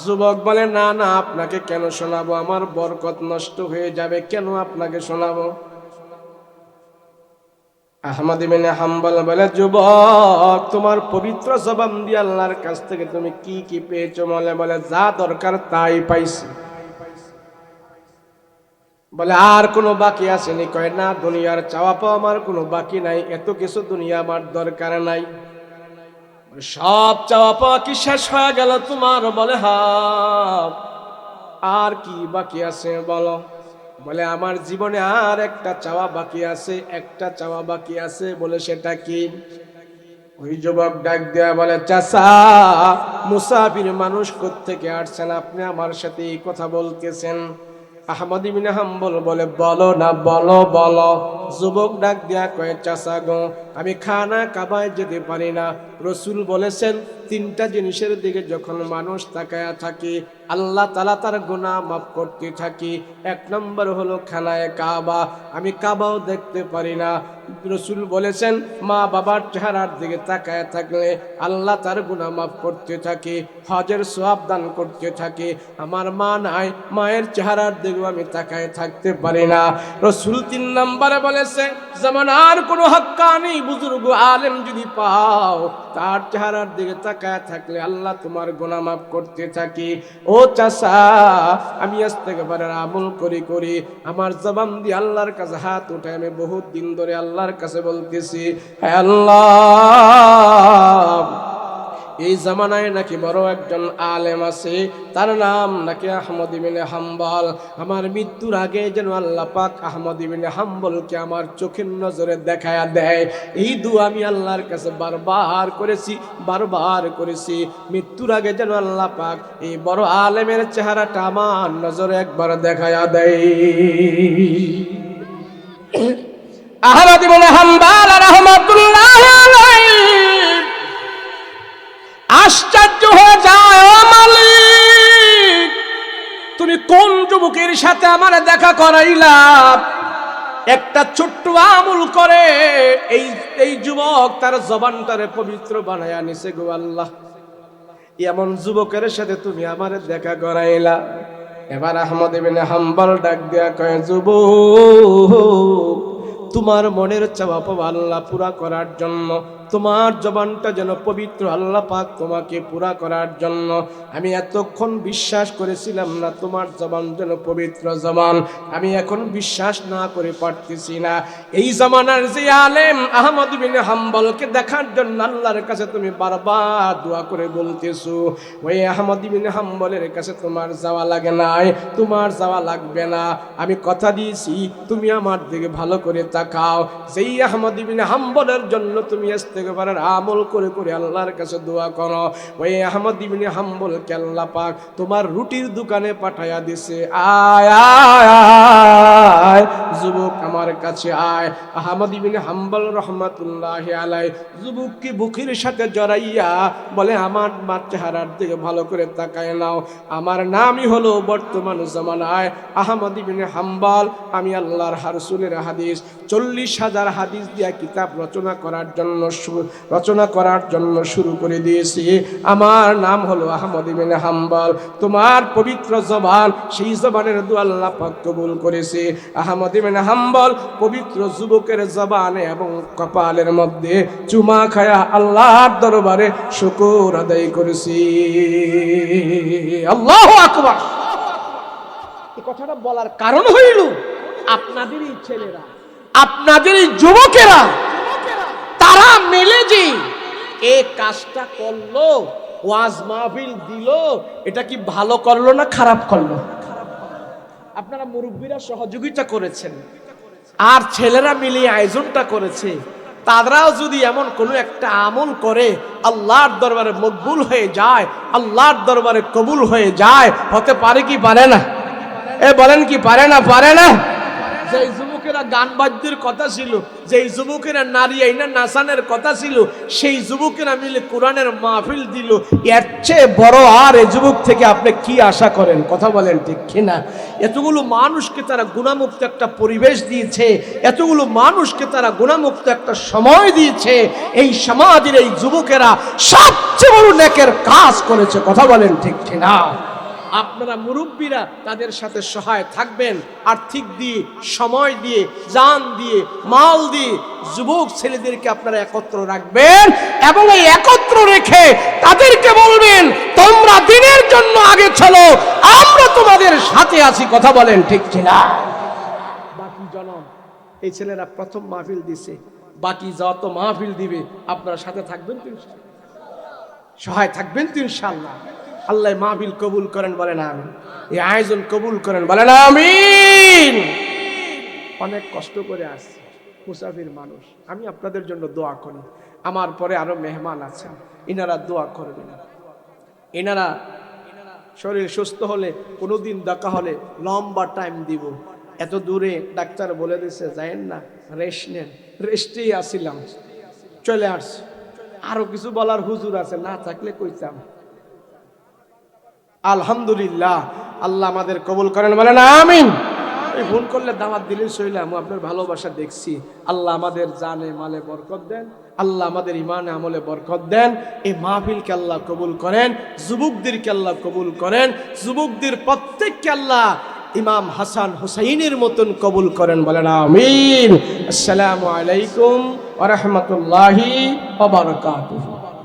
যুবক বলে না না, আপনাকে কেন শোনাবো, আমার বরকত নষ্ট হয়ে যাবে, কেন আপনাকে শোনাবো? আহমদ ইবনে হাম্বল বলে যুবক, তোমার পবিত্র জবান দিয়ে আল্লাহর কাছ থেকে তুমি কি কি পেয়েছো? বলে যা দরকার তাই পাইছি। বলে আর কোনো বাকি আসেনি? কয় না, দুনিয়ার চাওয়া পাওয়া আমার কোনো বাকি নাই, এত কিছু দুনিয়া আমার দরকার নাই, সব চাওয়া পাওয়া কি শেষ হয়ে গেল তোমার? বলে হ্যাঁ। আর কি বাকি আছে বলো? বলে আমার জীবনে আর একটা চাওয়া বাকি আছে, একটা চাওয়া বাকি আছে। বলে সেটা কি? ওই যুবক ডাক দেয়া বলে চাচা, মুসাফির মানুষ কোত্থেকে আসছেন, আপনি আমার সাথে এই কথা বলতেছেন? আহমদ ইবনে হাম্বল বলে বলো না, বলো বলো। যুবক ডাক দেয়া কয় চাচা গো, আমি খানা কাবায় যেতে পারি না, রসুল বলেছেন তিনটা জিনিসের দিকে যখন মানুষ তাকায়া থাকে আল্লাহ তাআলা তার গুনাহ মাফ করতে থাকি। এক নম্বর হলো খানায় কাবা, আমি কাবাও দেখতে পারি না, রসুল বলেছেন মা বাবার চেহারার দিকে তাকায় থাকলে আল্লাহ তার গুনাহ মাফ করতে থাকে, হজের সওয়াব দান করতে থাকে। আমার মা নাই, মায়ের চেহারার দিকে আমি তাকায় থাকতে পারি না। রসুল তিন নম্বরে বলেছে জামানার কোনো হাক্কানি বুজুর্গ আলেম যদি পাও, তার চেহারার দিকে তাকায় থাকলে আল্লাহ তোমার গুনাহ মাফ করতে থাকি। ও চাচা, আমি ইস্তেগফারের আমল করি আমার জবান দিয়ে আল্লাহর কাছে হাত উঠে আমি বহুত দিন ধরে আল্লাহর কাছে বলতেছি, হে আল্লাহ, এই জামানায় নাকি বড় একজন আলেম আছে, তার নাম নাকি আহমদ ইবনে হাম্বল। আমার মৃত্যুর আগে যেন আল্লাহ পাক আহমদ ইবনে হাম্বলকে আমার চোখের নজরে দেখায়া দেয়, এই দোয়া আমি আল্লাহর কাছে বারবার করেছি। মৃত্যুর আগে যেন আল্লাহ পাক এই বড় আলেমের চেহারাটা আমার নজরে একবার দেখায়া দেয়। আহমদ ইবনে হাম্বল রাহমাতুল্লাহ আলাইহি আশ্চর্য হয়ে যায়, ও মালিক, তুমি কোন যুবকের সাথে আমার দেখা করাইলা? একটা ছোট্ট আমল করে এই যুবক তার জবানটারে পবিত্র বানায়া নিছে গো আল্লাহ, এমন যুবকের সাথে তুমি আমার দেখা করাইলা। এবার আহমদ ইবনে হাম্বল ডাক দেয়া কয় যুবক, তোমার মনের চাওয়া পাওয়া আল্লাহ পুরা করার জন্য, তোমার জবানটা যেন পবিত্র আল্লাহ পাক তোমাকে পুরা করার জন্য আমি এতক্ষণ বিশ্বাস করেছিলাম না তোমার জবান যেন পবিত্র জবান, আমি এখন বিশ্বাস না করে পারতেছি না। এই জামানার যে আলেম আহমদ ইবনে হাম্বলকে দেখার জন্য আল্লাহর কাছে তুমি বারবার দোয়া করে বলতেছো, ওই আহমদ ইবনে হাম্বলের কাছে তোমার যাওয়া লাগে নাই, তোমার যাওয়া লাগবে না, আমি কথা দিয়েছি তুমি আমার দিকে ভালো করে তাকাও। যেই আহমদ ইবনে হাম্বলের জন্য তুমি ইস্তেগফারের আমল করে করে আল্লাহর কাছে দোয়া করো। ওই আহমদ ইবনে হাম্বলকে আল্লাহ পাক তোমার রুটির দোকানে পাঠায়া দিছে। আয় আয় আয় যুবক আমার কাছে আয়। আহমদ ইবনে হাম্বল রহমাতুল্লাহি আলাইহি যুবককে বুকের সাথে জড়াইয়া বলে, আমার চেহারার দিকে ভালো করে তাকায় নাও, আমার নামই হলো বর্তমান জমানায় আহমদ ইবনে হাম্বল। আমি আল্লাহর রাসূলের হাদিস 40,000 হাদিস দিয়া কিতাব রচনা করার জন্য শুরু করে দিয়েছি। আমার নাম হলো আহমদ ইবনে হাম্বল। তোমার পবিত্র জবান, সেই জবানের দোয়া আল্লাহ পাক কবুল করেছে। আহমদ ইবনে হাম্বল পবিত্র যুবকের জবানে এবং কপালের মধ্যে চুমা খায়া আল্লাহর দরবারে শুকর আদায় করেছি। আল্লাহু আকবার। এই কথাটা বলার কারণ হইল আপনাদেরই ছেলেরা, আপনাদেরই যুবকেরা, তারা মিলে যে এই কাজটা করলো, ওয়াজ মাহফিল দিল, এটা কি ভালো করলো না খারাপ করলো? আপনারা মুরব্বীরা সহযোগিতা করেছেন আর ছেলেরা মিলে আয়োজনটা করেছে। তারাও যদি এমন কোনো একটা আমল করে আল্লাহর দরবারে মকবুল হয়ে যায়, আল্লাহর দরবারে কবুল হয়ে যায়, হতে পারে কি পারে না? বলেন কি পারে না? পারে না? যেই যুবকেরা গান বাদ্যের কথা ছিল, যেই যুবকেরা নারী আইনা নাচানের কথা ছিল, সেই যুবকেরা মিলে কোরআনের মাহফিল দিল। এর চেয়ে বড় আর এই যুবক থেকে আপনি কি আশা করেন? কথা বলেন ঠিক কিনা? এতগুলো মানুষকে তারা গুণামুক্ত একটা পরিবেশ দিয়েছে, এতগুলো মানুষকে তারা গুণামুক্ত একটা সময় দিয়েছে। এই সমাজের এই যুবকেরা সবচেয়ে বড় নেকের কাজ করেছে। কথা বলেন ঠিক কিনা? আপনারা মুরব্বীরা তাদের সাথে সহায় থাকবেন, আর্থিক দিয়ে, সময় দিয়ে, জান দিয়ে, মাল দিয়ে যুবক ছেলেদেরকে আপনারা একত্র রাখবেন এবং এই একত্র রেখে তাদেরকে বলবেন, তোমরা দিনের জন্য আগে চলো, আমরা তোমাদের সাথে আছি। কথা বলেন ঠিক কিনা? বাকি জনম, এই ছেলেরা প্রথম মাহফিল দিছে, বাকি যত মাহফিল দিবে আপনারা সাথে থাকবেন তো ইনশাআল্লাহ? সহায় থাকবেন তো ইনশাআল্লাহ? আল্লাহ মাহফিল কবুল করেন, বলেন আমিন। এই আয়োজন কবুল করেন, বলেন আমিন। অনেক কষ্ট করে আসছে, মুসাফির মানুষ, আমি আপনাদের জন্য দোয়া করি। আমার পরে আরো মেহমান আছেন, ইনারা দোয়া করবেন। ইনারা শরীর সুস্থ হলে, কোনোদিন দেখা হলে লম্বা টাইম দিব। এত দূরে ডাক্তার বলে দিছে যায়েন না, রেস্ট নেন। রেস্টেই আসিলাম, চলে আসছি। আরো কিছু বলার হুজুর আছে, না থাকলে কইতাম। আলহামদুলিল্লাহ, আল্লাহ আমাদের কবুল করেন, বলেন আমিন। এই ফোন করলে দাওয়াত দিলে সইলাম, আপনার ভালোবাসা দেখছি। আল্লাহ আমাদের জানে মালে বরকত দেন, আল্লাহ আমাদের ইমানে আমলে বরকত দেন। এই মাহফিলকে আল্লাহ কবুল করেন, যুবকদেরকে আল্লাহ কবুল করেন, যুবকদের প্রত্যেককে আল্লাহ ইমাম হাসান হুসাইনের মতন কবুল করেন, বলেন আমিন। আসসালামু আলাইকুম ওয়া রাহমাতুল্লাহি ওয়া বারাকাতুহু।